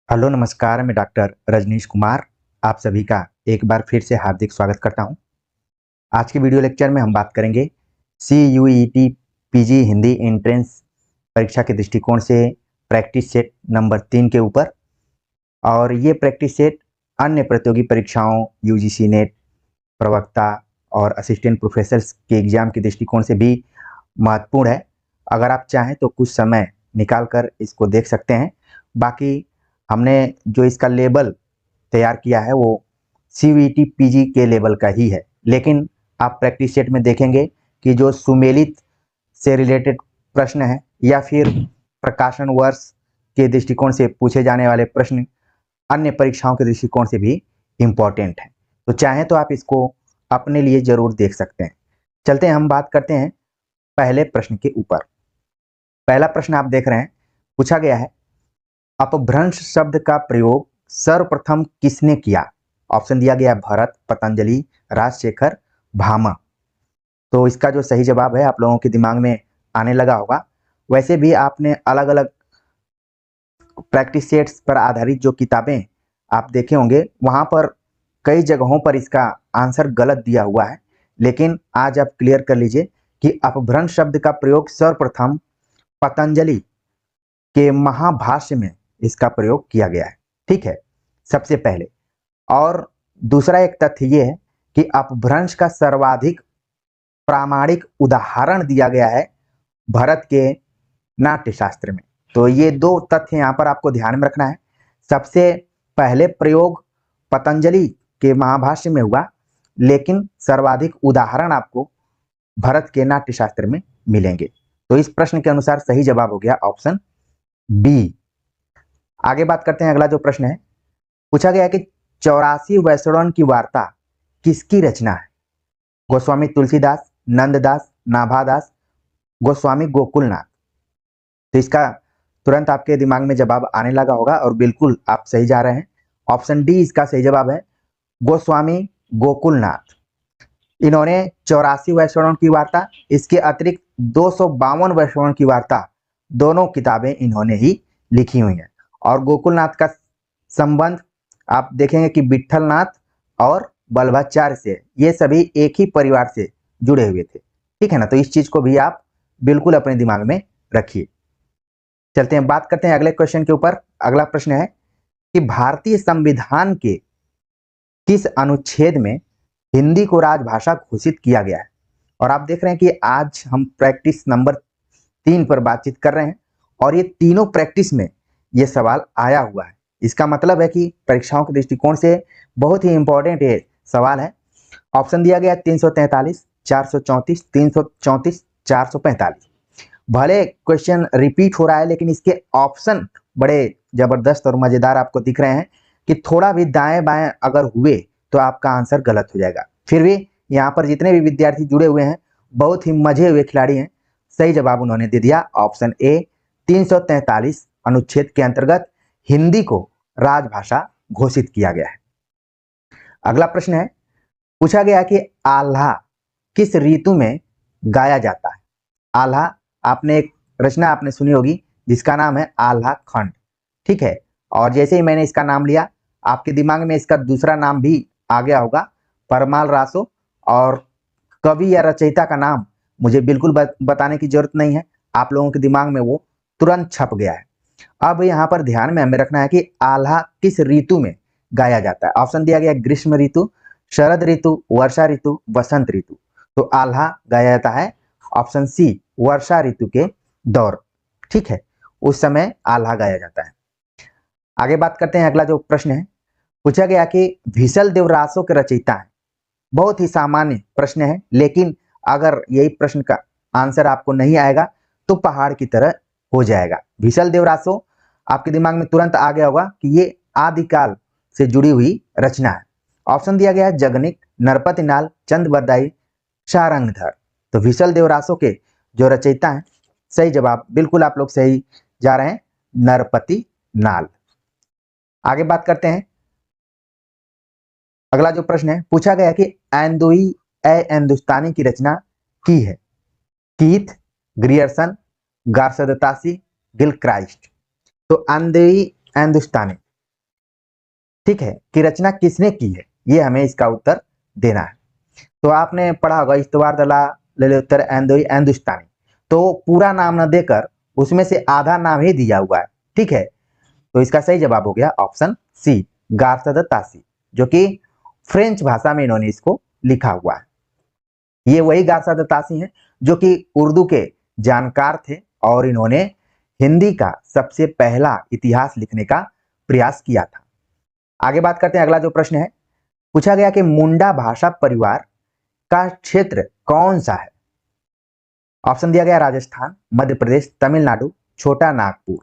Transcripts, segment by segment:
Hello नमस्कार, मैं doctor Rajneesh Kumar आप सभी का एक बार फिर से हार्दिक स्वागत करता हूं। आज के वीडियो लेक्चर में हम बात करेंगे CUET PG हिंदी एंट्रेंस परीक्षा के दृष्टिकोण से प्रैक्टिस सेट नंबर 3 के ऊपर। और ये प्रैक्टिस सेट अन्य प्रतियोगी परीक्षाओं UGC नेट, प्रवक्ता और असिस्टेंट प्रोफेसर्स के एग्जाम के दृष्टिकोण से भी महत्वपूर्ण है। अगर आप चाहें तो कुछ समय निकाल कर इसको देख सकते हैं। बाकी हमने जो इसका लेबल तैयार किया है वो CUET PG के लेवल का ही है, लेकिन आप प्रैक्टिस सेट में देखेंगे कि जो सुमेलित से रिलेटेड प्रश्न है या फिर प्रकाशन वर्ष के दृष्टिकोण से पूछे जाने वाले प्रश्न अन्य परीक्षाओं के दृष्टिकोण से भी इम्पोर्टेंट है। तो चाहें तो आप इसको अपने लिए जरूर देख सकते हैं। चलते हैं, हम बात करते हैं पहले प्रश्न के ऊपर। पहला प्रश्न आप देख रहे हैं, पूछा गया है अपभ्रंश शब्द का प्रयोग सर्वप्रथम किसने किया। ऑप्शन दिया गया भरत, पतंजलि, राजशेखर, भामा। तो इसका जो सही जवाब है आप लोगों के दिमाग में आने लगा होगा। वैसे भी आपने अलग अलग प्रैक्टिस सेट्स पर आधारित जो किताबें आप देखे होंगे वहां पर कई जगहों पर इसका आंसर गलत दिया हुआ है, लेकिन आज आप क्लियर कर लीजिए कि अपभ्रंश शब्द का प्रयोग सर्वप्रथम पतंजलि के महाभाष्य में इसका प्रयोग किया गया है। ठीक है, सबसे पहले। और दूसरा एक तथ्य ये है कि अपभ्रंश का सर्वाधिक प्रामाणिक उदाहरण दिया गया है भरत के नाट्यशास्त्र में। तो ये दो तथ्य यहाँ पर आपको ध्यान में रखना है। सबसे पहले प्रयोग पतंजलि के महाभाष्य में हुआ, लेकिन सर्वाधिक उदाहरण आपको भरत के नाट्यशास्त्र में मिलेंगे। तो इस प्रश्न के अनुसार सही जवाब हो गया ऑप्शन बी। आगे बात करते हैं, अगला जो प्रश्न है पूछा गया कि 84 वैष्णवन की वार्ता किसकी रचना है। गोस्वामी तुलसीदास, नंददास, नाभादास, गोस्वामी गोकुलनाथ। तो इसका तुरंत आपके दिमाग में जवाब आने लगा होगा और बिल्कुल आप सही जा रहे हैं। ऑप्शन डी इसका सही जवाब है, गोस्वामी गोकुलनाथ। इन्होंने 84 वैष्णवन की वार्ता, इसके अतिरिक्त 252 वैष्णवन की वार्ता, दोनों किताबें इन्होंने ही लिखी हुई हैं। और गोकुलनाथ का संबंध आप देखेंगे कि विट्ठलनाथ और वल्लभाचार्य से, ये सभी एक ही परिवार से जुड़े हुए थे। ठीक है ना, तो इस चीज को भी आप बिल्कुल अपने दिमाग में रखिए। चलते हैं, बात करते हैं अगले क्वेश्चन के ऊपर। अगला प्रश्न है कि भारतीय संविधान के किस अनुच्छेद में हिंदी को राजभाषा घोषित किया गया है। और आप देख रहे हैं कि आज हम प्रैक्टिस नंबर 3 पर बातचीत कर रहे हैं और ये तीनों प्रैक्टिस में ये सवाल आया हुआ है। इसका मतलब है कि परीक्षाओं के दृष्टिकोण से बहुत ही इंपॉर्टेंट ये सवाल है। ऑप्शन दिया गया 343, 434, 334, 445। भले क्वेश्चन रिपीट हो रहा है, लेकिन इसके ऑप्शन बड़े जबरदस्त और मजेदार आपको दिख रहे हैं कि थोड़ा भी दाएं बाएं अगर हुए तो आपका आंसर गलत हो जाएगा। फिर भी यहाँ पर जितने भी विद्यार्थी जुड़े हुए हैं बहुत ही मजे हुए खिलाड़ी हैं। सही जवाब उन्होंने दे दिया ऑप्शन ए, 343 अनुच्छेद के अंतर्गत हिंदी को राजभाषा घोषित किया गया है। अगला प्रश्न है, पूछा गया कि आल्हा किस ऋतु में गाया जाता है। आल्हा, आपने एक रचना आपने सुनी होगी जिसका नाम है आल्हा खंड। ठीक है, और जैसे ही मैंने इसका नाम लिया आपके दिमाग में इसका दूसरा नाम भी आ गया होगा, परमाल रासो। और कवि या रचयिता का नाम मुझे बिल्कुल बताने की जरूरत नहीं है, आप लोगों के दिमाग में वो तुरंत छप गया है। अब यहाँ पर ध्यान में हमें रखना है कि आल्हा किस ऋतु में गाया जाता है। ऑप्शन दिया गया ग्रीष्म ऋतु, शरद ऋतु, वर्षा ऋतु, वसंत ऋतु। तो आल्हा गाया जाता है ऑप्शन सी, वर्षा ऋतु के दौर। ठीक है, उस समय आल्हा गाया जाता है। आगे बात करते हैं, अगला जो प्रश्न है पूछा गया कि भीषल देवरासो के रचयिता है। बहुत ही सामान्य प्रश्न है, लेकिन अगर यही प्रश्न का आंसर आपको नहीं आएगा तो पहाड़ की तरह हो जाएगा। भीषल देवरासो आपके दिमाग में तुरंत आ गया होगा कि ये आदिकाल से जुड़ी हुई रचना है। ऑप्शन दिया गया है जगनिक, नरपति नाल, चंद बरदाई, शारंगधर। तो भीषल देवरासो के जो रचयिता हैं, सही जवाब बिल्कुल आप लोग सही जा रहे हैं, नरपति नाल। आगे बात करते हैं, अगला जो प्रश्न है पूछा गया कि एंदुई ए हिंदुस्तानी की रचना की है। Keith, Grierson, Garcin de Tassy, Gilchrist. तो एंदुई हिंदुस्तानी ठीक है, कि रचना किसने की है, ये हमें इसका उत्तर देना है। तो आपने पढ़ा होगा इस्तवार दला ललितर एंदोई हिंदुस्तानी, तो पूरा नाम न देकर उसमें से आधा नाम ही दिया हुआ है। ठीक है, तो इसका सही जवाब हो गया ऑप्शन सी, गार्सा द तासी, जो कि फ्रेंच भाषा में इन्होंने इसको लिखा हुआ है। ये वही गार्सा द तासी हैं जो कि उर्दू के जानकार थे और इन्होंने हिंदी का सबसे पहला इतिहास लिखने का प्रयास किया था। आगे बात करते हैं, अगला जो प्रश्न है पूछा गया कि मुंडा भाषा परिवार का क्षेत्र कौन सा है। ऑप्शन दिया गया राजस्थान, मध्य प्रदेश, तमिलनाडु, छोटा नागपुर।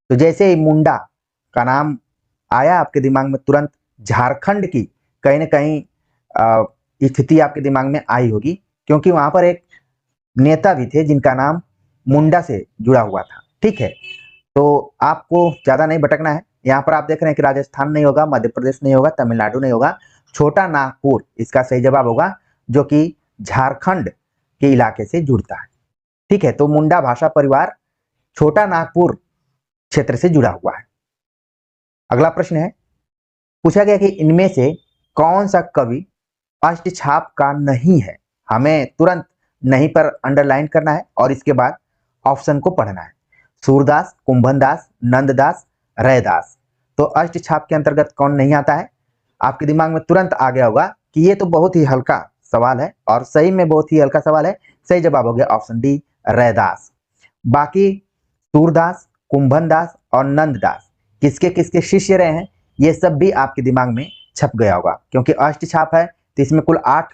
तो जैसे ही मुंडा का नाम आया आपके दिमाग में तुरंत झारखंड की कहीं ना कहीं स्थिति आपके दिमाग में आई होगी, क्योंकि वहां पर एक नेता भी थे जिनका नाम मुंडा से जुड़ा हुआ था। ठीक है, तो आपको ज्यादा नहीं भटकना है। यहाँ पर आप देख रहे हैं कि राजस्थान नहीं होगा, मध्य प्रदेश नहीं होगा, तमिलनाडु नहीं होगा, छोटा नागपुर इसका सही जवाब होगा, जो कि झारखंड के इलाके से जुड़ता है। ठीक है, तो मुंडा भाषा परिवार छोटा नागपुर क्षेत्र से जुड़ा हुआ है। अगला प्रश्न है पूछा गया कि इनमें से कौन सा कवि अष्टछाप का नहीं है। हमें तुरंत नहीं पर अंडरलाइन करना है और इसके बाद ऑप्शन को पढ़ना है। सूरदास, कुंभनदास, नंददास, रैदास। तो अष्टछाप के अंतर्गत कौन नहीं आता है? आपके दिमाग में तुरंत आ गया होगा कि ये तो बहुत ही हल्का सवाल है, और सही में बहुत ही हल्का सवाल है। सही जवाब हो गया ऑप्शन डी, रैदास। बाकी सूरदास, कुंभनदास और नंददास किसके किसके शिष्य रहे हैं, ये सब भी आपके दिमाग में छप गया होगा, क्योंकि अष्टछाप है तो इसमें कुल 8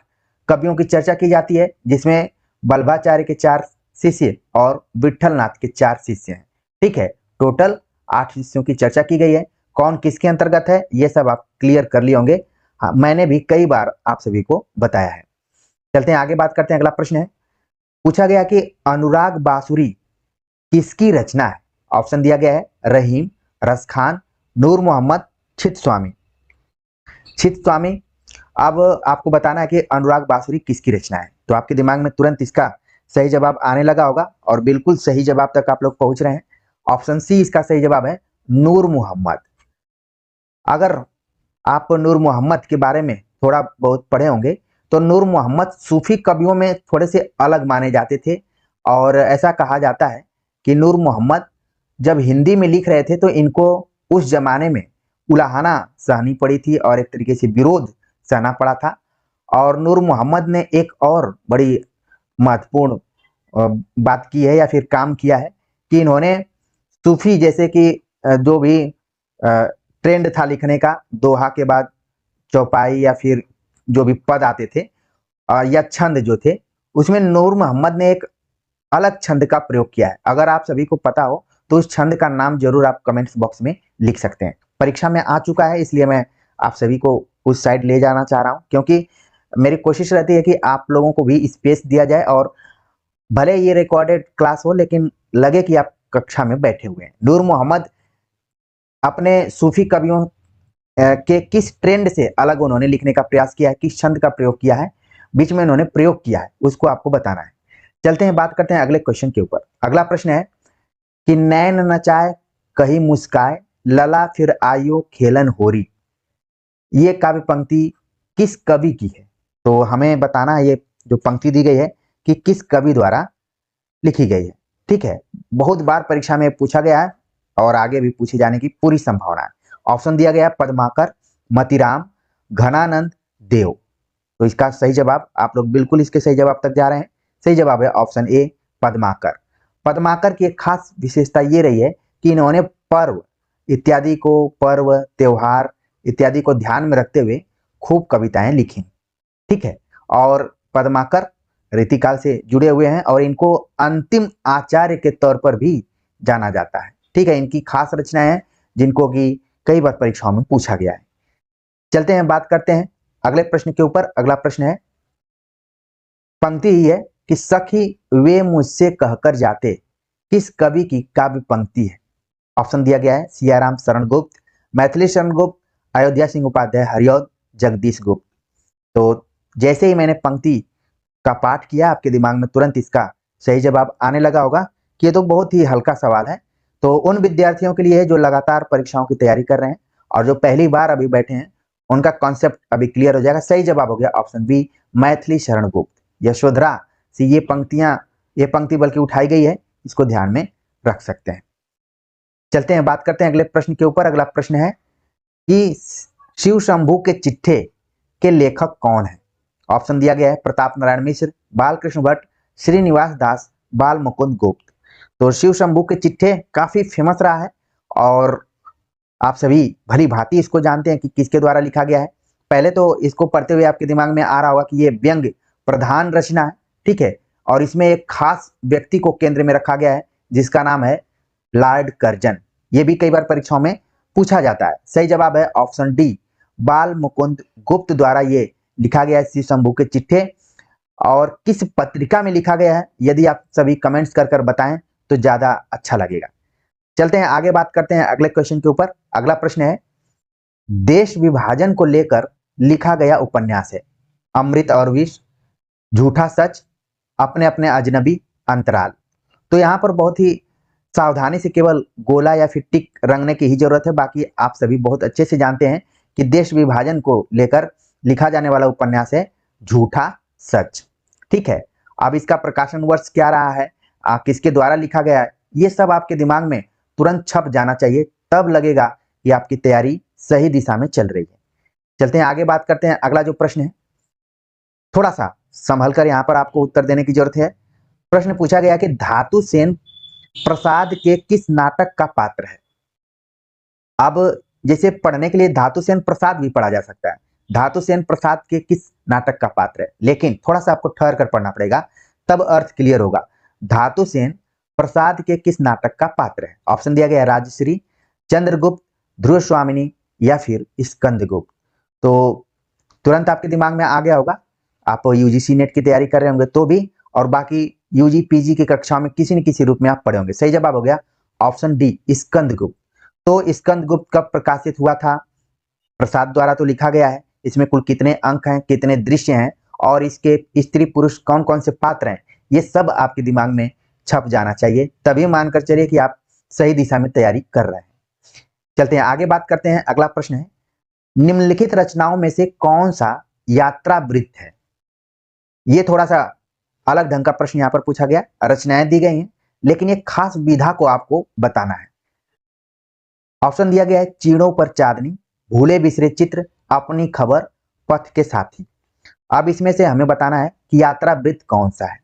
कवियों की चर्चा की जाती है, जिसमें बल्भाचार्य के 4 शिष्य और विठलनाथ के 4 शिष्य हैं। ठीक है, टोटल 8 शिष्यों की चर्चा की गई है। कौन किसके अंतर्गत है ये सब आप क्लियर कर लिए होंगे। हाँ, मैंने भी कई बार आप सभी को बताया है। चलते हैं आगे, बात करते हैं। अगला प्रश्न है पूछा गया कि अनुराग बांसुरी किसकी रचना है। ऑप्शन दिया गया है रहीम, रसखान, नूर मोहम्मद, चित्तस्वामी। चित्तस्वामी। अब आपको बताना है कि अनुराग बांसुरी किसकी रचना है, तो आपके दिमाग में तुरंत इसका सही जवाब आने लगा होगा और बिल्कुल सही जवाब तक आप लोग पहुंच रहे हैं। ऑप्शन सी इसका सही जवाब है, नूर मोहम्मद। अगर आप नूर मोहम्मद के बारे में थोड़ा बहुत पढ़े होंगे तो नूर मोहम्मद सूफी कवियों में थोड़े से अलग माने जाते थे, और ऐसा कहा जाता है कि नूर मोहम्मद जब हिंदी में लिख रहे थे तो इनको उस जमाने में उलाहना सहनी पड़ी थी और एक तरीके से विरोध सहना पड़ा था। और नूर मोहम्मद ने एक और बड़ी महत्वपूर्ण बात की है या फिर काम किया है कि इन्होंने सूफी जैसे कि जो भी ट्रेंड था लिखने का, दोहा के बाद चौपाई या फिर जो भी पद आते थे या छंद जो थे, उसमें नूर मोहम्मद ने एक अलग छंद का प्रयोग किया है। अगर आप सभी को पता हो तो उस छंद का नाम जरूर आप कमेंट्स बॉक्स में लिख सकते हैं। परीक्षा में आ चुका है, इसलिए मैं आप सभी को उस साइड ले जाना चाह रहा हूं, क्योंकि मेरी कोशिश रहती है कि आप लोगों को भी स्पेस दिया जाए और भले ये रिकॉर्डेड क्लास हो लेकिन लगे कि आप कक्षा में बैठे हुए हैं। नूर मोहम्मद अपने सूफी कवियों के किस ट्रेंड से अलग उन्होंने लिखने का प्रयास किया है, किस छंद का प्रयोग किया है, बीच में उन्होंने प्रयोग किया है, उसको आपको बताना है। चलते हैं, बात करते हैं अगले क्वेश्चन के ऊपर। अगला प्रश्न है कि नैन नचाए कहीं मुस्काए, लला फिर आयो खेलन होरी। ये काव्य पंक्ति किस कवि की है? तो हमें बताना है ये जो पंक्ति दी गई है कि किस कवि द्वारा लिखी गई है। ठीक है, बहुत बार परीक्षा में पूछा गया है और आगे भी पूछे जाने की पूरी संभावना है। ऑप्शन दिया गया पद्माकर, मतिराम, घनानंद, देव। तो इसका सही जवाब, आप लोग बिल्कुल इसके सही जवाब तक जा रहे हैं। सही जवाब है ऑप्शन ए, पद्माकर। पद्माकर की एक खास विशेषता ये रही है कि इन्होंने पर्व इत्यादि को, पर्व त्योहार इत्यादि को ध्यान में रखते हुए खूब कविताएं लिखी। ठीक है, और पद्माकर रीतिकाल से जुड़े हुए हैं और इनको अंतिम आचार्य के तौर पर भी जाना जाता है। ठीक है, इनकी खास रचनाएं हैं जिनको कि कई बार परीक्षाओं में पूछा गया है। चलते हैं, बात करते हैं अगले प्रश्न के ऊपर। अगला प्रश्न है, पंक्ति ही है कि सखी वे मुझसे कहकर जाते, किस कवि की काव्य पंक्ति है? ऑप्शन दिया गया है सियाराम शरण गुप्त, मैथिली शरण गुप्त, अयोध्या सिंह उपाध्याय हरिऔध, जगदीश गुप्त। तो जैसे ही मैंने पंक्ति का पाठ किया आपके दिमाग में तुरंत इसका सही जवाब आने लगा होगा कि ये तो बहुत ही हल्का सवाल है। तो उन विद्यार्थियों के लिए जो लगातार परीक्षाओं की तैयारी कर रहे हैं और जो पहली बार अभी बैठे हैं उनका कॉन्सेप्ट अभी क्लियर हो जाएगा। सही जवाब हो गया ऑप्शन बी, मैथिली शरण गुप्त। यशोधरा से ये पंक्ति बल्कि उठाई गई है, इसको ध्यान में रख सकते हैं। चलते हैं, बात करते हैं अगले प्रश्न के ऊपर। अगला प्रश्न है कि शिव शंभू के चिट्ठे के लेखक कौन है? ऑप्शन दिया गया है प्रताप नारायण मिश्र, बालकृष्ण भट्ट, श्रीनिवास दास, बाल मुकुंद गुप्त। तो शिव शंभू के चिट्ठे काफी फेमस रहा है और आप सभी भली भांति इसको जानते हैं कि किसके द्वारा लिखा गया है। पहले तो इसको पढ़ते हुए आपके दिमाग में आ रहा होगा कि ये व्यंग्य प्रधान रचना है, ठीक है, और इसमें एक खास व्यक्ति को केंद्र में रखा गया है जिसका नाम है लॉर्ड कर्जन। ये भी कई बार परीक्षाओं में पूछा जाता है। सही जवाब है ऑप्शन डी, बाल मुकुंद गुप्त द्वारा ये लिखा गया है शिव शंभू के चिट्ठे। और किस पत्रिका में लिखा गया है, यदि आप सभी कमेंट्स कर बताएं तो ज्यादा अच्छा लगेगा। चलते हैं आगे, बात करते हैं अगले क्वेश्चन के ऊपर। अगला प्रश्न है, देश विभाजन को लेकर लिखा गया उपन्यास है अमृत और विष, झूठा सच, अपने अपने अजनबी, अंतराल। तो यहाँ पर बहुत ही सावधानी से केवल गोला या फिर टिक रंगने की ही जरूरत है, बाकी आप सभी बहुत अच्छे से जानते हैं कि देश विभाजन को लेकर लिखा जाने वाला उपन्यास है झूठा सच, ठीक है। अब इसका प्रकाशन वर्ष क्या रहा है, किसके द्वारा लिखा गया है, ये सब आपके दिमाग में तुरंत छप जाना चाहिए, तब लगेगा कि आपकी तैयारी सही दिशा में चल रही है। चलते हैं आगे, बात करते हैं। अगला जो प्रश्न है, थोड़ा सा संभल कर यहाँ पर आपको उत्तर देने की जरूरत है। प्रश्न पूछा गया कि धातु सेन प्रसाद के किस नाटक का पात्र है? अब जैसे पढ़ने के लिए धातु सेन प्रसाद भी पढ़ा जा सकता है, धातु सेन प्रसाद के किस नाटक का पात्र है, लेकिन थोड़ा सा आपको ठहर कर पढ़ना पड़ेगा, तब अर्थ क्लियर होगा। धातु सेन प्रसाद के किस नाटक का पात्र है? ऑप्शन दिया गया है राजश्री, चंद्रगुप्त, ध्रुव स्वामिनी या फिर स्कंदगुप्त। तो तुरंत आपके दिमाग में आ गया होगा, आप यूजीसी नेट की तैयारी कर रहे होंगे तो भी, और बाकी यूजी पीजी की कक्षाओं में किसी न किसी रूप में आप पढ़े होंगे। सही जवाब हो गया ऑप्शन डी, स्कंदगुप्त। तो स्कंदगुप्त कब प्रकाशित हुआ था? प्रसाद द्वारा तो लिखा गया है। इसमें कुल कितने अंक हैं, कितने दृश्य हैं, और इसके स्त्री पुरुष कौन कौन से पात्र हैं, ये सब आपके दिमाग में छप जाना चाहिए, तभी मानकर चलिए कि आप सही दिशा में तैयारी कर रहे हैं। चलते हैं आगे, बात करते हैं। अगला प्रश्न है, निम्नलिखित रचनाओं में से कौन सा यात्रा वृत्त है? ये थोड़ा सा अलग ढंग का प्रश्न यहाँ पर पूछा गया। रचनाएं दी गई हैं लेकिन एक खास विधा को आपको बताना है। ऑप्शन दिया गया है चीड़ों पर चांदनी, भूले बिसरे चित्र, अपनी खबर, पथ के साथी। अब इसमें से हमें बताना है कि यात्रा वृत्त कौन सा है।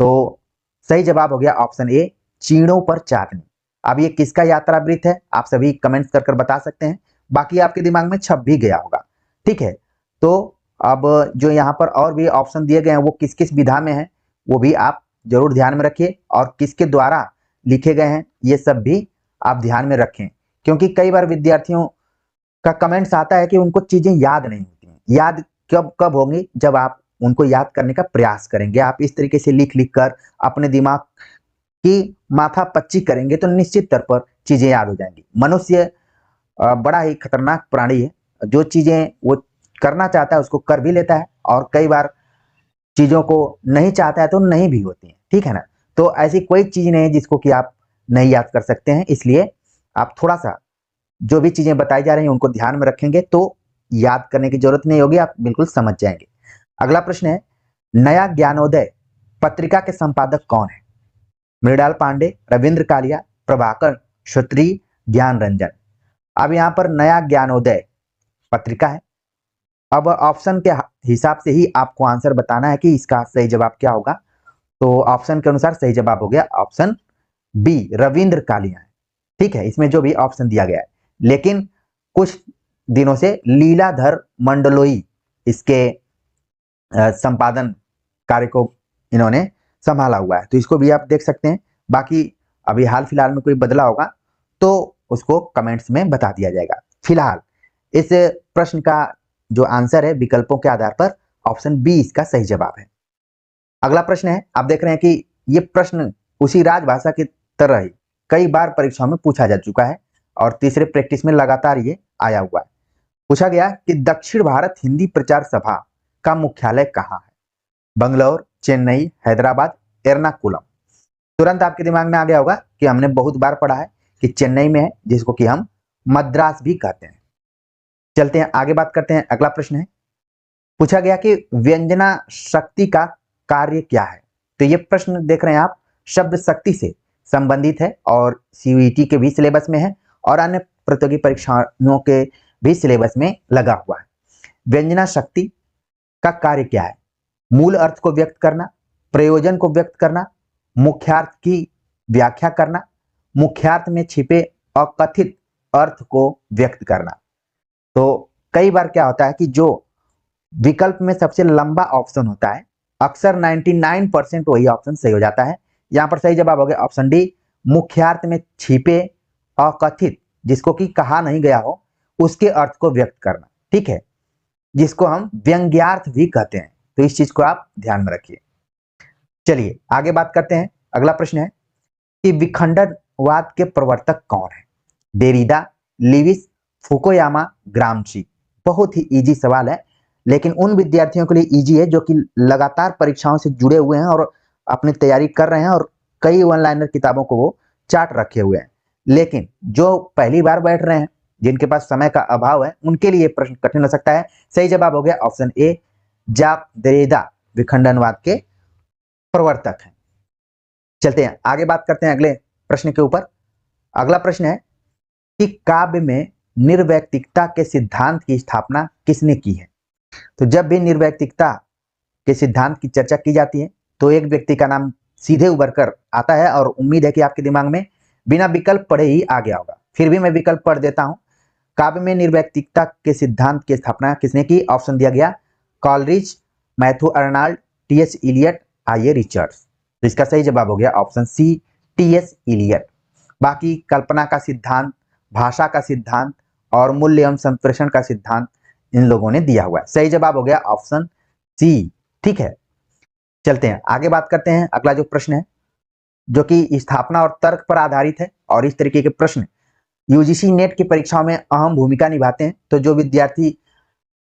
तो सही जवाब हो गया ऑप्शन ए, चीड़ों पर चांदनी। अब ये किसका यात्रा वृत्त है, आप सभी कमेंट्स कर बता सकते हैं, बाकी आपके दिमाग में छप भी गया होगा, ठीक है। तो अब जो यहाँ पर और भी ऑप्शन दिए गए हैं वो किस किस विधा में है, वो भी आप जरूर ध्यान में रखिए, और किसके द्वारा लिखे गए हैं ये सब भी आप ध्यान में रखें, क्योंकि कई बार विद्यार्थियों का कमेंट्स आता है कि उनको चीजें याद नहीं होती हैं। याद कब कब होंगी, जब आप उनको याद करने का प्रयास करेंगे। आप इस तरीके से लिख लिख कर अपने दिमाग की माथा पच्ची करेंगे तो निश्चित तौर पर चीजें याद हो जाएंगी। मनुष्य बड़ा ही खतरनाक प्राणी है, जो चीजें वो करना चाहता है उसको कर भी लेता है, और कई बार चीजों को नहीं चाहता है तो नहीं भी होती है, ठीक है ना। तो ऐसी कोई चीज नहीं है जिसको कि आप नहीं याद कर सकते हैं, इसलिए आप थोड़ा सा जो भी चीजें बताई जा रही हैं उनको ध्यान में रखेंगे तो याद करने की जरूरत नहीं होगी, आप बिल्कुल समझ जाएंगे। अगला प्रश्न है, नया ज्ञानोदय पत्रिका के संपादक कौन है? मृणाल पांडे, रविंद्र कालिया, प्रभाकर क्षत्रिय, ज्ञान रंजन। अब यहाँ पर नया ज्ञानोदय पत्रिका है। अब ऑप्शन के हिसाब से ही आपको आंसर बताना है कि इसका सही जवाब क्या होगा। तो ऑप्शन के अनुसार सही जवाब हो गया ऑप्शन बी, रविंद्र कालिया है, ठीक है। इसमें जो भी ऑप्शन दिया गया है, लेकिन कुछ दिनों से लीलाधर मंडलोई इसके संपादन कार्य को इन्होंने संभाला हुआ है, तो इसको भी आप देख सकते हैं। बाकी अभी हाल फिलहाल में कोई बदला होगा तो उसको कमेंट्स में बता दिया जाएगा। फिलहाल इस प्रश्न का जो आंसर है विकल्पों के आधार पर ऑप्शन बी इसका सही जवाब है। अगला प्रश्न है, आप देख रहे हैं कि ये प्रश्न उसी राजभाषा की तरह ही कई बार परीक्षाओं में पूछा जा चुका है और तीसरे प्रैक्टिस में लगातार ये आया हुआ है। पूछा गया कि दक्षिण भारत हिंदी प्रचार सभा का मुख्यालय कहाँ है? बंगलौर, चेन्नई, हैदराबाद, एर्नाकुलम। तुरंत आपके दिमाग में आ गया होगा कि हमने बहुत बार पढ़ा है कि चेन्नई में है, जिसको कि हम मद्रास भी कहते हैं। चलते हैं आगे, बात करते हैं। अगला प्रश्न है, पूछा गया कि व्यंजना शक्ति का कार्य क्या है। तो ये प्रश्न देख रहे हैं आप, शब्द शक्ति से संबंधित है और सीयूईटी के भी सिलेबस में है और अन्य प्रतियोगी परीक्षाओं के भी सिलेबस में लगा हुआ है। व्यंजना शक्ति का कार्य क्या है? मूल अर्थ को व्यक्त करना, प्रयोजन को व्यक्त करना, मुख्यार्थ की व्याख्या करना, मुख्यार्थ में छिपे अकथित अर्थ को व्यक्त करना। तो कई बार क्या होता है कि जो विकल्प में सबसे लंबा ऑप्शन होता है, अक्सर 99% वही ऑप्शन सही हो जाता है। यहां पर सही जवाब हो गया ऑप्शन डी, मुख्यार्थ में छिपे अकथित, जिसको कि कहा नहीं गया हो, उसके अर्थ को व्यक्त करना। ठीक है, जिसको हम व्यंग्यार्थ भी कहते हैं। तो इस चीज को आप ध्यान में रखिए। चलिए आगे बात करते हैं। अगला प्रश्न है कि विखंडनवाद के प्रवर्तक कौन है? Derrida, Lewis, Fukuyama, ग्रामशी। बहुत ही इजी सवाल है, लेकिन उन विद्यार्थियों के लिए इजी है जो कि लगातार परीक्षाओं से जुड़े हुए हैं और अपनी तैयारी कर रहे हैं और कई ऑनलाइनर किताबों को वो चार्ट रखे हुए हैं। लेकिन जो पहली बार बैठ रहे हैं, जिनके पास समय का अभाव है, उनके लिए प्रश्न कठिन हो सकता है। सही जवाब हो गया ऑप्शन ए, जाक देरिडा विखंडनवाद के प्रवर्तक हैं। चलते हैं आगे, बात करते हैं अगले प्रश्न के ऊपर। अगला प्रश्न है कि काव्य में निर्वैयक्तिकता के सिद्धांत की स्थापना किसने की है? तो जब भी निर्वैयक्तिकता के सिद्धांत की चर्चा की जाती है तो एक व्यक्ति का नाम सीधे उभर कर आता है और उम्मीद है कि आपके दिमाग में बिना विकल्प पढ़े ही आ गया होगा। फिर भी मैं विकल्प पढ़ देता हूं। काव्य में निर्वैयक्तिकता के सिद्धांत की स्थापना किसने की? ऑप्शन दिया गया Coleridge, Matthew Arnold, T S. Eliot, I A. Richards. तो इसका सही जवाब हो गया ऑप्शन सी, टी.एस. इलियट। बाकी कल्पना का सिद्धांत, भाषा का सिद्धांत और मूल्य एवं संप्रेषण का सिद्धांत इन लोगों ने दिया हुआ है। सही जवाब हो गया ऑप्शन सी। ठीक है, चलते हैं आगे, बात करते हैं। अगला जो प्रश्न है जो कि स्थापना और तर्क पर आधारित है और इस तरीके के प्रश्न यूजीसी नेट की परीक्षाओं में अहम भूमिका निभाते हैं। तो जो विद्यार्थी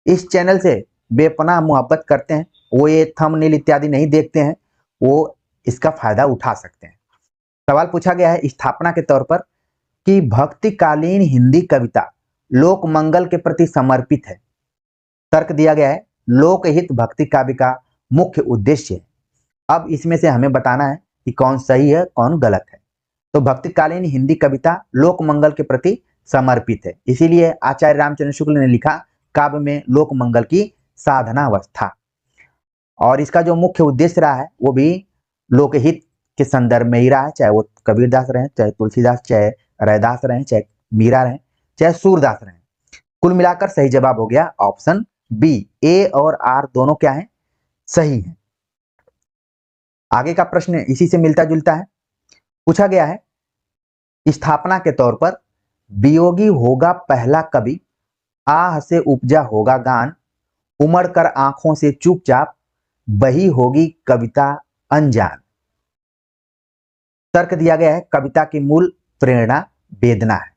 इस चैनल से बेपनाह मोहब्बत करते हैं, वो ये थंबनेल इत्यादि नहीं देखते हैं, वो इसका फायदा उठा सकते हैं। सवाल पूछा गया है स्थापना के तौर पर कि भक्तिकालीन हिंदी कविता लोक मंगल के प्रति समर्पित है। तर्क दिया गया है लोकहित भक्ति काव्य का मुख्य उद्देश्य है। अब इसमें से हमें बताना है कि कौन सही है कौन गलत है। तो भक्तिकालीन हिंदी कविता लोक मंगल के प्रति समर्पित है, इसीलिए आचार्य रामचंद्र शुक्ल ने लिखा काव्य में लोक मंगल की साधना अवस्था। और इसका जो मुख्य उद्देश्य रहा है वो भी लोकहित के संदर्भ में ही रहा है, चाहे वो कबीरदास रहे, चाहे तुलसीदास, चाहे रैदास रहे, चाहे मीरा रहे, चाहे सूरदास रहे। कुल मिलाकर सही जवाब हो गया ऑप्शन बी, ए और आर दोनों क्या है? सही है। आगे का प्रश्न इसी से मिलता जुलता है। पूछा गया है स्थापना के तौर पर वियोगी होगा पहला कवि, आह से उपजा होगा गान, उमड़ कर आंखों से चुपचाप बही होगी कविता अनजान। तर्क दिया गया है कविता की मूल प्रेरणा वेदना है।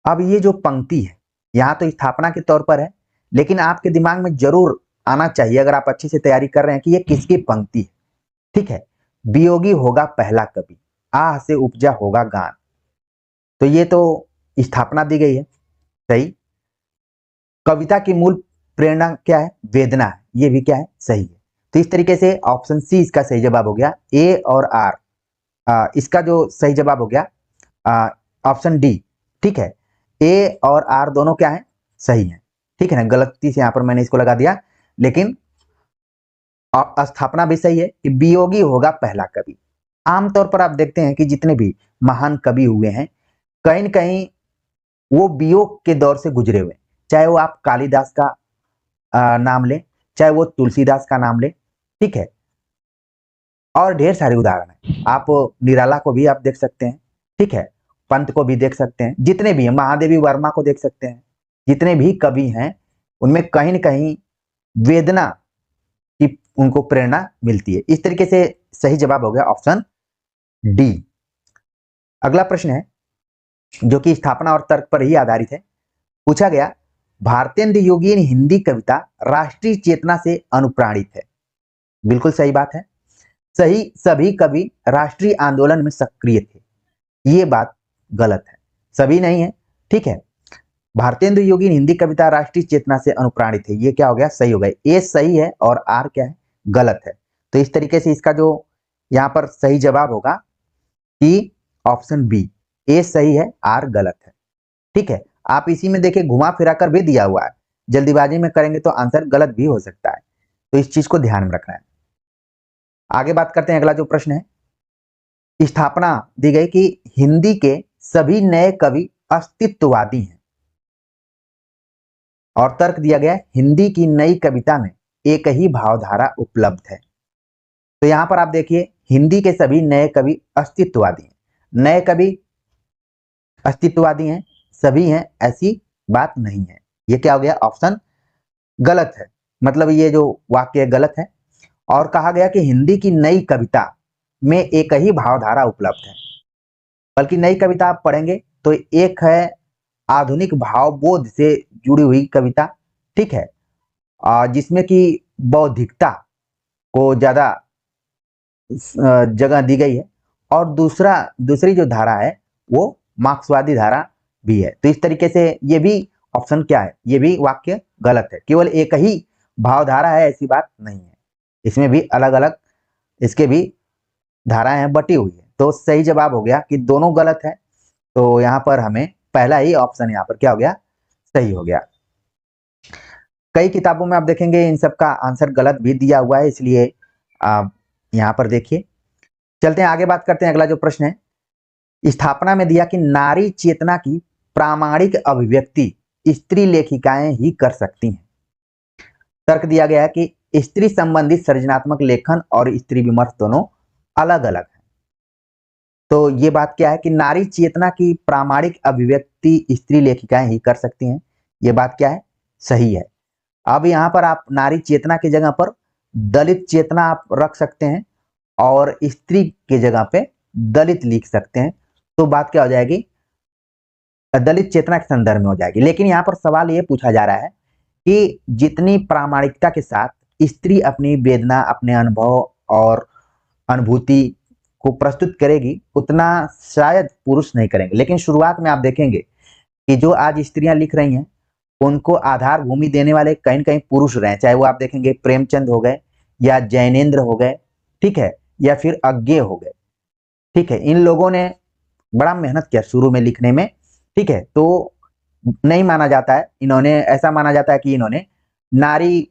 अब ये जो पंक्ति है यहां तो स्थापना के तौर पर है, लेकिन आपके दिमाग में जरूर आना चाहिए अगर आप अच्छे से तैयारी कर रहे हैं कि ये किसकी पंक्ति है। ठीक है, वियोगी होगा पहला कवि, आह से उपजा होगा गान। तो ये तो स्थापना दी गई है, सही। कविता की मूल प्रेरणा क्या है? वेदना है, ये भी क्या है? सही है। तो इस तरीके से ऑप्शन सी इसका सही जवाब हो गया। ए और आर इसका जो सही जवाब हो गया ऑप्शन डी। ठीक है, ए और आर दोनों क्या है? सही है। ठीक है ना, गलती से यहां पर मैंने इसको लगा दिया, लेकिन स्थापना भी सही है कि वियोगी होगा पहला कवि। आमतौर पर आप देखते हैं कि जितने भी महान कवि हुए हैं कहीं न कहीं वो वियोग के दौर से गुजरे हुए, चाहे वो आप कालिदास का नाम लें, चाहे वो तुलसीदास का नाम लें। ठीक है, और ढेर सारे उदाहरण हैं। आप निराला को भी आप देख सकते हैं, ठीक है, पंत को भी देख सकते हैं, जितने भी हैं, महादेवी वर्मा को देख सकते हैं। जितने भी कवि हैं उनमें कहीं न कहीं वेदना की उनको प्रेरणा मिलती है। इस तरीके से सही जवाब हो गया ऑप्शन डी। अगला प्रश्न है जो कि स्थापना और तर्क पर ही आधारित है। पूछा गया भारतेंद्र योगीन हिंदी कविता राष्ट्रीय चेतना से अनुप्राणित है। बिल्कुल सही बात है, सही। सभी कवि राष्ट्रीय आंदोलन में सक्रिय थे, ये बात गलत है। सभी नहीं है, ठीक है। भारतेंदु योगी हिंदी कविता राष्ट्रीय चेतना से अनुप्राणित है, ये क्या हो गया, सही हो गया। ए सही है और आर क्या है, गलत है। तो इस तरीके से इसका जो यहाँ पर सही जवाब होगा कि ऑप्शन बी, ए सही है आर गलत है। ठीक है, आप इसी में देखिए घुमा फिरा कर भी दिया हुआ है, जल्दीबाजी में करेंगे तो आंसर गलत भी हो सकता है, तो इस चीज को ध्यान में रखना है। आगे बात करते हैं, अगला जो प्रश्न है, स्थापना दी गई कि हिंदी के सभी नए कवि अस्तित्ववादी हैं, और तर्क दिया गया हिंदी की नई कविता में एक ही भावधारा उपलब्ध है। तो यहां पर आप देखिए हिंदी के सभी नए कवि अस्तित्ववादी हैं, नए कवि अस्तित्ववादी हैं, सभी हैं, ऐसी बात नहीं है। ये क्या हो गया, ऑप्शन गलत है, मतलब ये जो वाक्य गलत है। और कहा गया कि हिंदी की नई कविता में एक ही भावधारा उपलब्ध है, बल्कि नई कविता आप पढ़ेंगे तो एक है आधुनिक भावबोध से जुड़ी हुई कविता, ठीक है, जिसमें कि बौद्धिकता को ज्यादा जगह दी गई है, और दूसरी जो धारा है वो मार्क्सवादी धारा भी है। तो इस तरीके से ये भी ऑप्शन क्या है, ये भी वाक्य गलत है। केवल एक ही भावधारा है ऐसी बात नहीं है, इसमें भी अलग अलग इसके भी धाराएं हैं, बटी हुई है। तो सही जवाब हो गया कि दोनों गलत है, तो यहाँ पर हमें पहला ही ऑप्शन यहाँ पर क्या हो गया, सही हो गया। कई किताबों में आप देखेंगे इन सब का आंसर गलत भी दिया हुआ है, इसलिए आप यहाँ पर देखिए। चलते हैं आगे, बात करते हैं, अगला जो प्रश्न है, स्थापना में दिया कि नारी चेतना की प्रामाणिक अभिव्यक्ति स्त्री लेखिकाएं ही कर सकती हैं। तर्क दिया गया है कि स्त्री संबंधित सृजनात्मक लेखन और स्त्री विमर्श दोनों अलग अलग हैं। तो ये बात क्या है कि नारी चेतना की प्रामाणिक अभिव्यक्ति स्त्री लेखिकाएं ही कर सकती हैं, ये बात क्या है, सही है। अब यहाँ पर आप नारी चेतना की जगह पर दलित चेतना आप रख सकते हैं, और स्त्री के जगह पे दलित लिख सकते हैं, तो बात क्या हो जाएगी, दलित चेतना के संदर्भ में हो जाएगी। लेकिन यहाँ पर सवाल ये पूछा जा रहा है कि जितनी प्रामाणिकता के साथ स्त्री अपनी वेदना, अपने अनुभव और अनुभूति को प्रस्तुत करेगी, उतना शायद पुरुष नहीं करेंगे। लेकिन शुरुआत में आप देखेंगे कि जो आज स्त्रियां लिख रही हैं उनको आधार भूमि देने वाले कहीं न कहीं पुरुष रहे, चाहे वो आप देखेंगे प्रेमचंद हो गए या जैनेन्द्र हो गए, ठीक है, या फिर अज्ञे हो गए, ठीक है। इन लोगों ने बड़ा मेहनत किया शुरू में लिखने में, ठीक है। तो नहीं माना जाता है, इन्होंने ऐसा माना जाता है कि इन्होंने नारी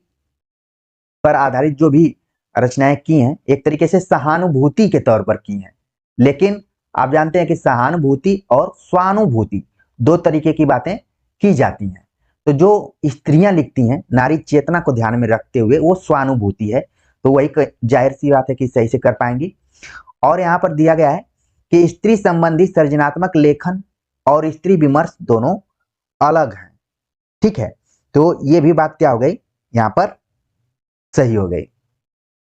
पर आधारित जो भी रचनाएं की हैं एक तरीके से सहानुभूति के तौर पर की हैं। लेकिन आप जानते हैं कि सहानुभूति और स्वानुभूति दो तरीके की बातें की जाती हैं। तो जो स्त्रियां लिखती हैं नारी चेतना को ध्यान में रखते हुए, वो स्वानुभूति है, तो वही जाहिर सी बात है कि सही से कर पाएंगी। और यहाँ पर दिया गया है कि स्त्री संबंधी सृजनात्मक लेखन और स्त्री विमर्श दोनों अलग हैं, ठीक है। तो ये भी बात क्या हो गई, यहाँ पर सही हो गई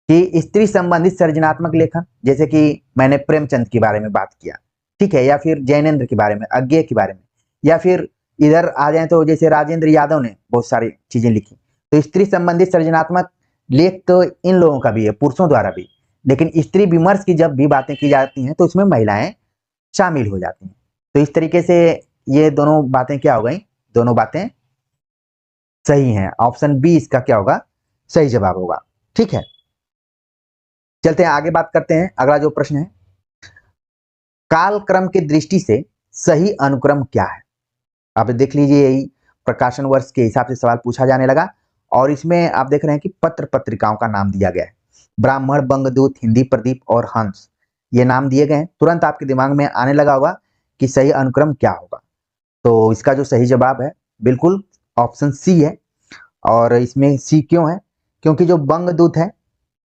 कि स्त्री संबंधित सृजनात्मक लेखन, जैसे कि मैंने प्रेमचंद के बारे में बात किया, ठीक है, या फिर जैनेन्द्र के बारे में, अज्ञे के बारे में, या फिर इधर आ जाए तो जैसे राजेंद्र यादव ने बहुत सारी चीजें लिखी। तो स्त्री संबंधित सृजनात्मक लेख तो इन लोगों का भी है, पुरुषों द्वारा भी, लेकिन स्त्री विमर्श की जब भी बातें की जाती हैं तो इसमें महिलाएं शामिल हो जाती हैं। तो इस तरीके से ये दोनों बातें क्या हो गई, दोनों बातें सही हैं। ऑप्शन बी इसका क्या होगा, सही जवाब होगा, ठीक है। चलते हैं आगे, बात करते हैं, अगला जो प्रश्न है, कालक्रम की दृष्टि से सही अनुक्रम क्या है। आप देख लीजिए, यही प्रकाशन वर्ष के हिसाब से सवाल पूछा जाने लगा, और इसमें आप देख रहे हैं कि पत्र पत्रिकाओं का नाम दिया गया है, ब्राह्मण, बंगदूत, हिंदी प्रदीप और हंस, ये नाम दिए गए हैं। तुरंत आपके दिमाग में आने लगा होगा कि सही अनुक्रम क्या होगा। तो इसका जो सही जवाब है बिल्कुल ऑप्शन सी है। और इसमें सी क्यों है, क्योंकि जो बंगदूत है,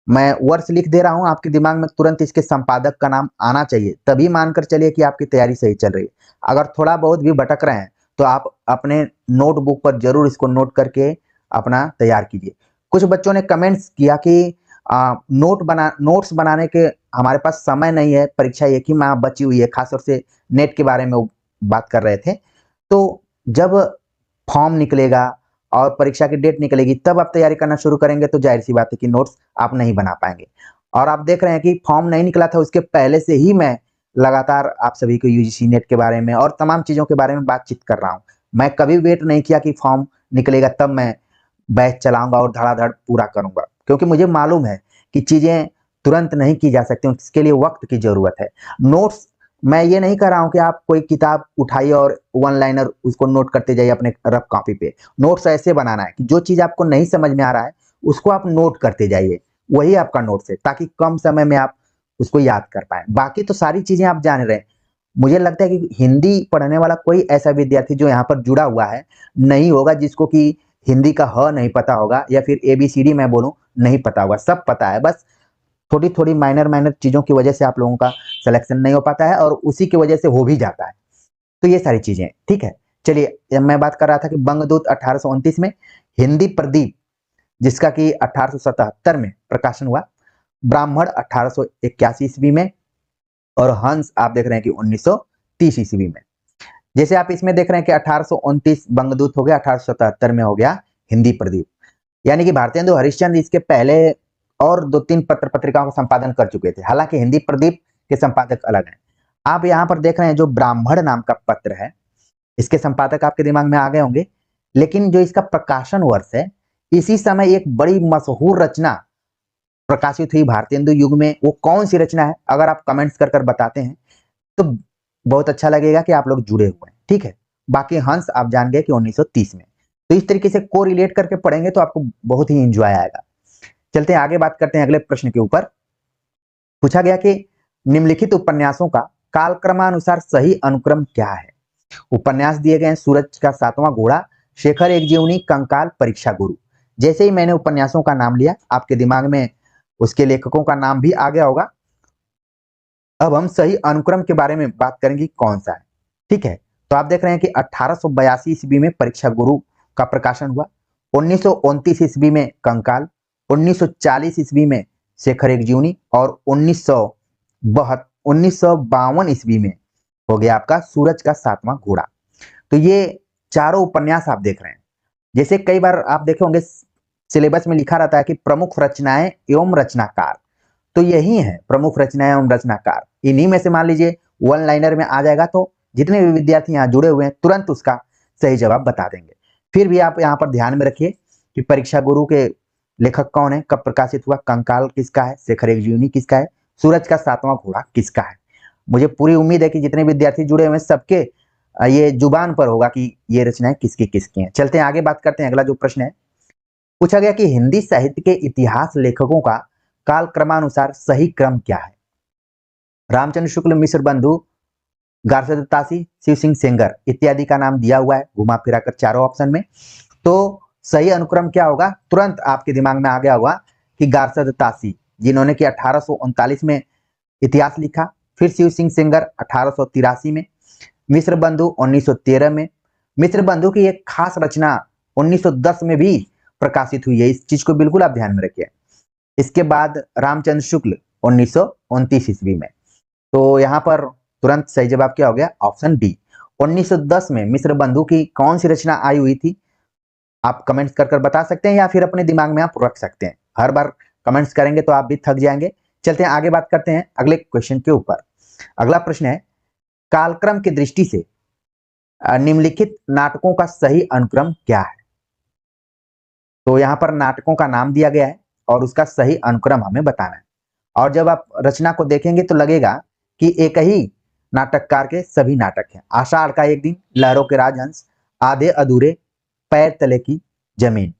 मैं वर्ष लिख दे रहा हूं, आपके दिमाग में तुरंत इसके संपादक का नाम आना चाहिए, तभी मानकर चलिए कि आपकी तैयारी सही चल रही है। अगर थोड़ा बहुत भी भटक रहे हैं तो आप अपने नोटबुक पर जरूर इसको नोट करके अपना तैयार कीजिए। कुछ बच्चों ने कमेंट्स किया कि नोट्स बनाने के हमारे पास समय नहीं है, परीक्षा एक ही माह बची हुई है, खासतौर से नेट के बारे में वो बात कर रहे थे। तो जब फॉर्म निकलेगा और परीक्षा की डेट निकलेगी तब आप तैयारी करना शुरू करेंगे, तो जाहिर सी बात है कि नोट्स आप नहीं बना पाएंगे। और आप देख रहे हैं कि फॉर्म नहीं निकला था, उसके पहले से ही मैं लगातार आप सभी को यूजीसी नेट के बारे में और तमाम चीजों के बारे में बातचीत कर रहा हूं, मैं कभी वेट नहीं किया कि फॉर्म निकलेगा तब मैं बैच चलाऊंगा और धड़ाधड़ पूरा करूंगा, क्योंकि मुझे मालूम है कि चीजें तुरंत नहीं की जा सकती, उसके लिए वक्त की जरूरत है। नोट्स मैं ये नहीं कर रहा हूं कि आप कोई किताब उठाइए और वन लाइनर उसको नोट करते जाइए अपने रफ कॉपी पे। नोट्स ऐसे बनाना है कि जो चीज आपको नहीं समझ में आ रहा है उसको आप नोट करते जाइए, वही आपका नोट्स है, ताकि कम समय में आप उसको याद कर पाए। बाकी तो सारी चीजें आप जान रहे हैं। मुझे लगता है कि हिंदी पढ़ने वाला कोई ऐसा विद्यार्थी जो यहाँ पर जुड़ा हुआ है नहीं होगा जिसको कि हिंदी का ह नहीं पता होगा या फिर ABCD मैं बोलूं नहीं पता होगा, सब पता है। बस थोड़ी थोड़ी माइनर माइनर चीजों की वजह से आप लोगों का सिलेक्शन नहीं हो पाता है और उसी की वजह से हो भी जाता है। तो ये सारी चीजें ठीक है। चलिए, मैं बात कर रहा था कि बंगदूत 1829 में, हिंदी प्रदीप जिसका कि 1877 में प्रकाशन हुआ, ब्राह्मण 1881 ईस्वी में, और हंस आप देख रहे हैं कि 1930 ईस्वी में। जैसे आप इसमें देख रहे हैं कि 1829 बंगदूत हो गया, 1877 में हो गया हिंदी प्रदीप। यानी कि भारतेंदु हरिश्चंद्र इसके पहले और 2-3 पत्र पत्रिकाओं का संपादन कर चुके थे, हालांकि हिंदी प्रदीप के संपादक अलग हैं। आप यहाँ पर देख रहे हैं जो ब्राह्मण नाम का पत्र है, इसके संपादक आपके दिमाग में आ गए होंगे, लेकिन जो इसका प्रकाशन वर्ष है, इसी समय एक बड़ी मशहूर रचना प्रकाशित हुई भारतेंदु युग में। वो कौन सी रचना है, अगर आप कमेंट्स कर कर बताते हैं तो बहुत अच्छा लगेगा कि आप लोग जुड़े हुए हैं, ठीक है। बाकी हंस आप जान गए कि 1930 में। तो इस तरीके से को रिलेट करके पढ़ेंगे तो आपको बहुत ही इंजॉय आएगा। चलते हैं आगे, बात करते हैं अगले प्रश्न के ऊपर। पूछा गया कि निम्नलिखित उपन्यासों का कालक्रमानुसार सही अनुक्रम क्या है। उपन्यास दिए गए हैं सूरज का सातवां घोड़ा, शेखर एक जीवनी, कंकाल, परीक्षा गुरु। जैसे ही मैंने उपन्यासों का नाम लिया आपके दिमाग में उसके लेखकों का नाम भी आ गया होगा। अब हम सही अनुक्रम के बारे में बात करेंगे कौन सा है, ठीक है। तो आप देख रहे हैं कि 1882 ईस्वी में परीक्षा गुरु का प्रकाशन हुआ, 1929 ईस्वी में कंकाल, 1940 ईस्वी में शेखर एक जीवनी, और 1952 ईस्वी में हो गया आपका सूरज का सातवां घोड़ा। तो ये चारों उपन्यास आप देख रहे हैं। जैसे कई बार आप देखे होंगे सिलेबस में लिखा रहता है कि प्रमुख रचनाएं एवं रचनाकार, तो यही है प्रमुख रचनाएं एवं रचनाकार। इन्हीं में से मान लीजिए वन लाइनर में आ जाएगा तो जितने भी विद्यार्थी यहाँ जुड़े हुए हैं तुरंत उसका सही जवाब बता देंगे। फिर भी आप यहाँ पर ध्यान में रखिए कि परीक्षा गुरु के लेखक कौन है, कब प्रकाशित हुआ, कंकाल किसका है, शेखर एक जीवनी किसका है, सूरज का सातवां घोड़ा किसका है। मुझे पूरी उम्मीद है कि जितने विद्यार्थी जुड़े हुए हैं सबके ये जुबान पर होगा कि ये रचनाएं किसकी किसकी हैं। चलते हैं आगे, बात करते हैं। अगला जो प्रश्न है, पूछा गया कि हिंदी साहित्य के इतिहास लेखकों का काल क्रमानुसार सही क्रम क्या है। रामचंद्र शुक्ल, मिश्र बंधु, गार्सद तासी, शिव सिंह सेंगर इत्यादि का नाम दिया हुआ है घुमा फिरा कर चारों ऑप्शन में। तो सही अनुक्रम क्या होगा, तुरंत आपके दिमाग में आ गया होगा कि गार्सद तासी जिन्होंने कि 1839 में इतिहास लिखा, फिर शिव सिंह सेंगर 1883 में, मिश्र बंधु 1913 में। मिश्र बंधु की एक खास रचना 1910 में भी प्रकाशित हुई है, इस चीज को बिल्कुल आप ध्यान में रखिए। इसके बाद रामचंद्र शुक्ल 1929 ईस्वी में। तो यहाँ पर तुरंत सही जवाब क्या हो गया, ऑप्शन डी। 1910 में मिश्र बंधु की कौन सी रचना आई हुई थी, आप कमेंट्स कर बता सकते हैं या फिर अपने दिमाग में आप रख सकते हैं। हर बार कमेंट्स करेंगे तो आप भी थक जाएंगे। चलते हैं आगे, बात करते हैं अगले क्वेश्चन के ऊपर। अगला प्रश्न है, कालक्रम की दृष्टि से निम्नलिखित नाटकों का सही अनुक्रम क्या है। तो यहाँ पर नाटकों का नाम दिया गया है और उसका सही अनुक्रम हमें बताना है। और जब आप रचना को देखेंगे तो लगेगा कि एक ही नाटककार के सभी नाटक हैं। आषाढ़ का एक दिन, लहरों के राजहंस, आधे अधूरे, पैर तले की जमीन।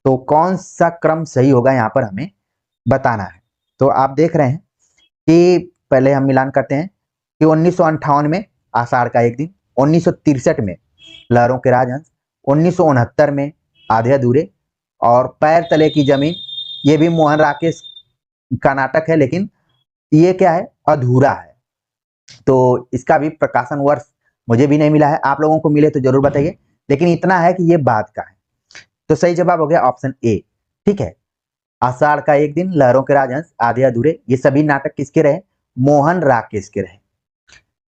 तो कौन सा क्रम सही होगा यहाँ पर हमें बताना है। तो आप देख रहे हैं कि पहले हम मिलान करते हैं कि 1958 में आषाढ़ का एक दिन, 1963 में लहरों के राजहंस, 1969 में आधे अधूरे, और पैर तले की जमीन ये भी मोहन राकेश का नाटक है, लेकिन ये क्या है, अधूरा है। तो इसका भी प्रकाशन वर्ष मुझे भी नहीं मिला है, आप लोगों को मिले तो जरूर बताइए, लेकिन इतना है कि ये बाद का है। तो सही जवाब हो गया ऑप्शन ए, ठीक है। आषाढ़ का एक दिन, लहरों के राजहंस, आधे अधूरे, ये सभी नाटक किसके रहे, मोहन राकेश के रहे।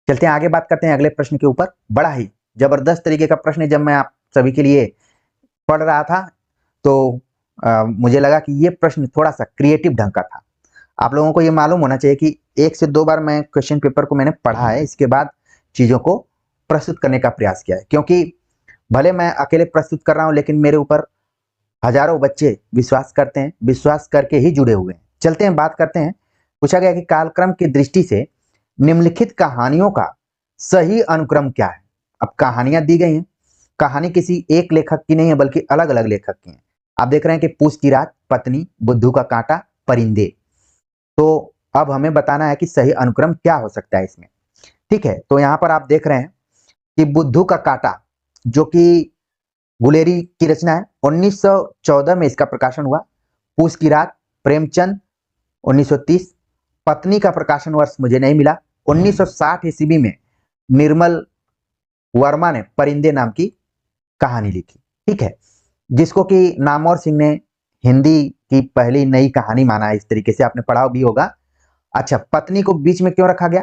चलते हैं आगे, बात करते हैं अगले प्रश्न के ऊपर। बड़ा ही जबरदस्त तरीके का प्रश्न है। जब मैं आप सभी के लिए पढ़ रहा था तो मुझे लगा कि ये प्रश्न थोड़ा सा क्रिएटिव ढंग का था। आप लोगों को ये मालूम होना चाहिए कि 1 से 2 बार मैं क्वेश्चन पेपर को मैंने पढ़ा है, इसके बाद चीजों को प्रस्तुत करने का प्रयास किया है, क्योंकि भले मैं अकेले प्रस्तुत कर रहा हूं, लेकिन मेरे ऊपर हजारों बच्चे विश्वास करते हैं, विश्वास करके ही जुड़े हुए हैं। चलते हैं, बात करते हैं। पूछा गया कि कालक्रम की दृष्टि से निम्नलिखित कहानियों का सही अनुक्रम क्या है। अब कहानियां दी गई हैं, कहानी किसी एक लेखक की नहीं है बल्कि अलग अलग लेखक की है। आप देख रहे हैं कि पूस की रात, पत्नी, बुद्धू का कांटा, परिंदे। तो अब हमें बताना है कि सही अनुक्रम क्या हो सकता है इसमें। ठीक है, तो यहाँ पर आप देख रहे हैं कि बुद्धू का कांटा, जो कि गुलेरी की रचना है, 1914 में इसका प्रकाशन हुआ। पूस की रात, प्रेमचंद, 1930। पत्नी का प्रकाशन वर्ष मुझे नहीं मिला। 1960 ईस्वी में निर्मल वर्मा ने परिंदे नाम की कहानी लिखी। ठीक है, जिसको कि नामवर सिंह ने हिंदी की पहली नई कहानी माना है, इस तरीके से आपने पढ़ा भी होगा। अच्छा, पत्नी को बीच में क्यों रखा गया?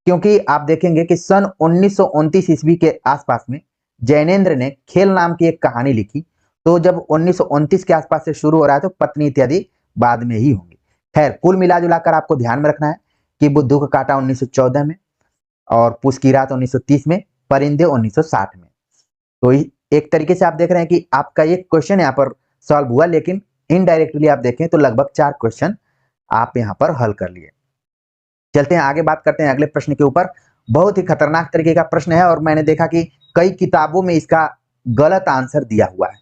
क्योंकि आप देखेंगे कि सन 1929 ईस्वी के आसपास में जैनेन्द्र ने खेल नाम की एक कहानी लिखी। तो जब 1929 के आसपास से शुरू हो रहा है तो पत्नी इत्यादि बाद में ही होंगी। खैर, कुल मिला जुलाकर आपको ध्यान में रखना है कि बुद्धू का कांटा 1914 में, और पूस की रात 1930 में, परिंदे 1960 में। तो एक तरीके से आप देख रहे हैं कि आपका एक क्वेश्चन यहाँ पर सॉल्व हुआ, लेकिन इनडायरेक्टली आप देखें तो लगभग 4 क्वेश्चन आप यहाँ पर हल कर लिए। चलते हैं आगे, बात करते हैं अगले प्रश्न के ऊपर। बहुत ही खतरनाक तरीके का प्रश्न है और मैंने देखा कि कई किताबों में इसका गलत आंसर दिया हुआ है।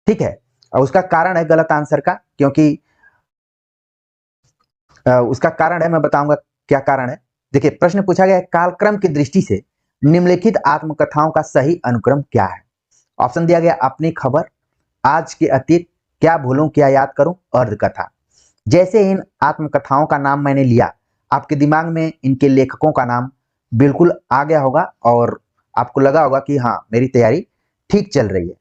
ठीक है, और उसका कारण है गलत आंसर का, क्योंकि उसका कारण है, मैं बताऊंगा क्या कारण है। देखिए, प्रश्न पूछा गया है, कालक्रम की दृष्टि से निम्नलिखित आत्मकथाओं का सही अनुक्रम क्या है। ऑप्शन दिया गया, अपनी खबर, आज के अतीत, क्या भूलूं क्या याद करूं, अर्धकथा। जैसे इन आत्मकथाओं का नाम मैंने लिया, आपके दिमाग में इनके लेखकों का नाम बिल्कुल आ गया होगा और आपको लगा होगा कि हाँ, मेरी तैयारी ठीक चल रही है।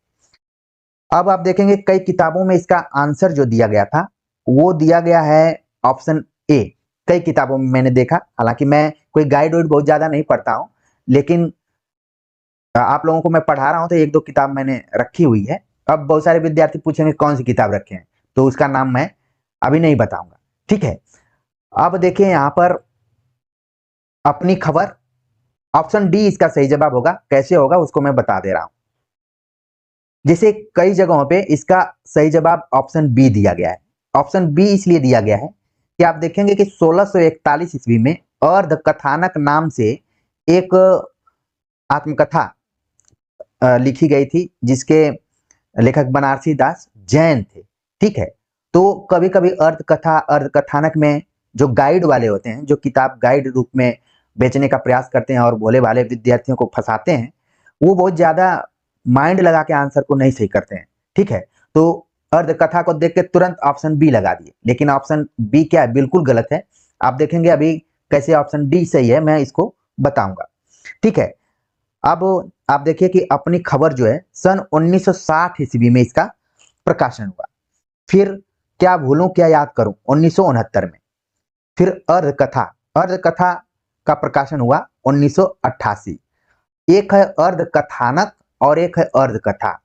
अब आप देखेंगे कई किताबों में इसका आंसर जो दिया गया था वो दिया गया है ऑप्शन ए। कई किताबों में मैंने देखा, हालांकि मैं कोई गाइड वाइड बहुत ज्यादा नहीं पढ़ता हूं, लेकिन आप लोगों को मैं पढ़ा रहा हूं तो एक दो किताब मैंने रखी हुई है। अब बहुत सारे विद्यार्थी पूछेंगे कौन सी किताब रखे हैं, तो उसका नाम मैं अभी नहीं बताऊंगा। ठीक है, अब देखिए यहाँ पर अपनी खबर, ऑप्शन डी इसका सही जवाब होगा। कैसे होगा उसको मैं बता दे रहा हूं। जैसे कई जगहों पे इसका सही जवाब ऑप्शन बी दिया गया है। ऑप्शन बी इसलिए दिया गया है कि आप देखेंगे कि 1641 ईस्वी में अर्ध कथानक नाम से एक आत्मकथा लिखी गई थी, जिसके लेखक बनारसी दास जैन थे। ठीक है, तो कभी कभी अर्ध कथा, अर्ध कथानक में जो गाइड वाले होते हैं, जो किताब गाइड रूप में बेचने का प्रयास करते हैं और भोले भाले विद्यार्थियों को फंसाते हैं, वो बहुत ज्यादा माइंड लगा के आंसर को नहीं सही करते हैं। ठीक है, तो अर्ध कथा को देख के तुरंत ऑप्शन बी लगा दिए, लेकिन ऑप्शन बी क्या है, बिल्कुल गलत है। आप देखेंगे अभी कैसे ऑप्शन डी सही है, मैं इसको बताऊंगा। ठीक है, अब आप देखिए कि अपनी खबर जो है सन 1960 ईस्वी में इसका प्रकाशन हुआ। फिर क्या भूलूं क्या याद करूं 1969 में। फिर अर्ध कथा, अर्ध कथा का प्रकाशन हुआ 1988। एक है अर्ध कथानक और एक है अर्ध कथा।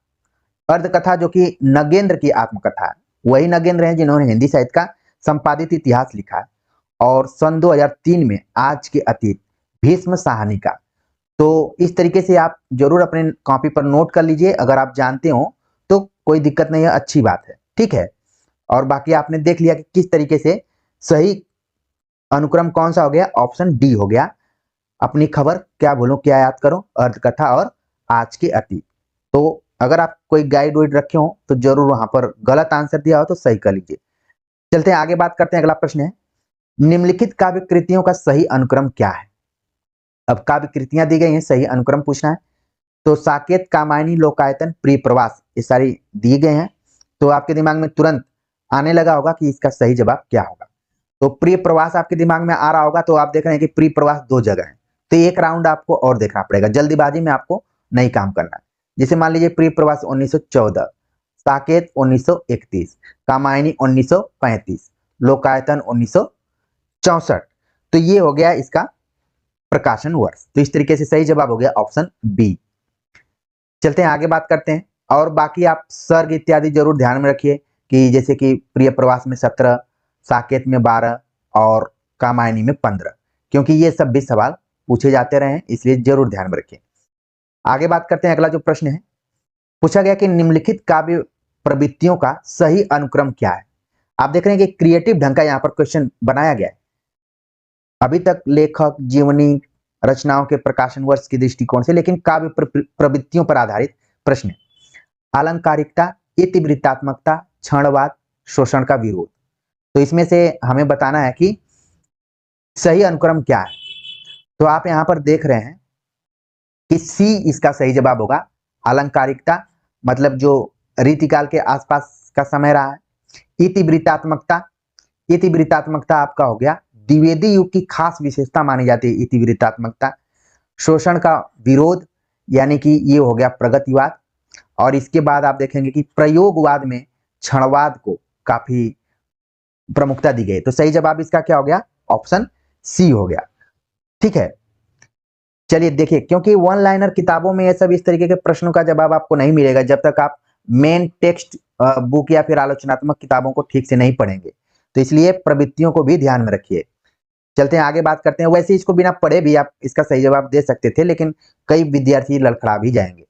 अर्ध कथा जो कि नगेंद्र की आत्मकथा है, वही नगेंद्र हैं जिन्होंने हिंदी साहित्य का संपादित इतिहास लिखा है। और सन 2003 में आज के अतीत, भीष्म साहनी का। तो इस तरीके से आप जरूर अपने कॉपी पर नोट कर लीजिए, अगर आप जानते हो तो कोई दिक्कत नहीं है, अच्छी बात है। ठीक है, और बाकी आपने देख लिया कि किस तरीके से सही अनुक्रम कौन सा हो गया, ऑप्शन डी हो गया। अपनी खबर, क्या भूलूं क्या याद करो, अर्धकथा और आज के अतीत। तो अगर आप कोई गाइड वाइड रखे हो तो जरूर वहां पर गलत आंसर दिया हो तो सही कर लीजिए। चलते हैं आगे, बात करते हैं। अगला प्रश्न है, निम्नलिखित काव्य कृतियों का सही अनुक्रम क्या है। अब काव्य कृतियां दी गई हैं, सही अनुक्रम पूछना है। तो साकेत, कामायनी, लोकायतन, प्रिय प्रवास, ये सारी दिए गए हैं। तो आपके दिमाग में तुरंत आने लगा होगा कि इसका सही जवाब क्या होगा। तो प्रिय प्रवास आपके दिमाग में आ रहा होगा, तो आप देख रहे हैं कि प्रिय प्रवास दो जगह है, तो एक राउंड आपको और देखना पड़ेगा, जल्दीबाजी में आपको नहीं काम करना है। जैसे मान लीजिए प्रिय प्रवास 1914, साकेत 1931, कामायनी 1935, लोकायतन 1964। तो ये हो गया इसका प्रकाशन वर्ष। तो इस तरीके से सही जवाब हो गया ऑप्शन बी। चलते हैं आगे, बात करते हैं। और बाकी आप सर्ग इत्यादि जरूर ध्यान में रखिए कि जैसे कि प्रिय प्रवास में 17, साकेत में 12 और कामायनी में 15, क्योंकि ये सब भी सवाल पूछे जाते रहे हैं, इसलिए जरूर ध्यान में रखिए। आगे बात करते हैं, अगला जो प्रश्न है, पूछा गया कि निम्नलिखित काव्य प्रवृत्तियों का सही अनुक्रम क्या है। आप देख रहे हैं कि क्रिएटिव ढंग का यहाँ पर क्वेश्चन बनाया गया है। अभी तक लेखक जीवनी रचनाओं के प्रकाशन वर्ष के दृष्टिकोण से, लेकिन काव्य प्रवृत्तियों पर आधारित प्रश्न है। अलंकारिकता, इतिवृत्तात्मकता, क्षणवाद, शोषण का विरोध। तो इसमें से हमें बताना है कि सही अनुक्रम क्या है। तो आप यहाँ पर देख रहे हैं कि सी इसका सही जवाब होगा। अलंकारिकता मतलब जो रीतिकाल के आसपास का समय रहा है। इतिवृत्तात्मकता, इतिवृत्तात्मकता आपका हो गया द्विवेदी युग की खास विशेषता मानी जाती है इतिवृत्तात्मकता। शोषण का विरोध यानी कि ये हो गया प्रगतिवाद। और इसके बाद आप देखेंगे कि प्रयोगवाद में क्षणवाद को काफी प्रमुखता दी गई। तो सही जवाब इसका क्या हो गया? ऑप्शन सी हो गया। ठीक है, चलिए देखिए, क्योंकि वन लाइनर किताबों में ये सब इस तरीके के प्रश्नों का जवाब आपको नहीं मिलेगा जब तक आप मेन टेक्स्ट बुक या फिर आलोचनात्मक किताबों को ठीक से नहीं पढ़ेंगे। तो इसलिए प्रवृत्तियों को भी ध्यान में रखिए। चलते हैं आगे बात करते हैं। वैसे इसको बिना पढ़े भी आप इसका सही जवाब दे सकते थे, लेकिन कई विद्यार्थी लड़खड़ा भी जाएंगे।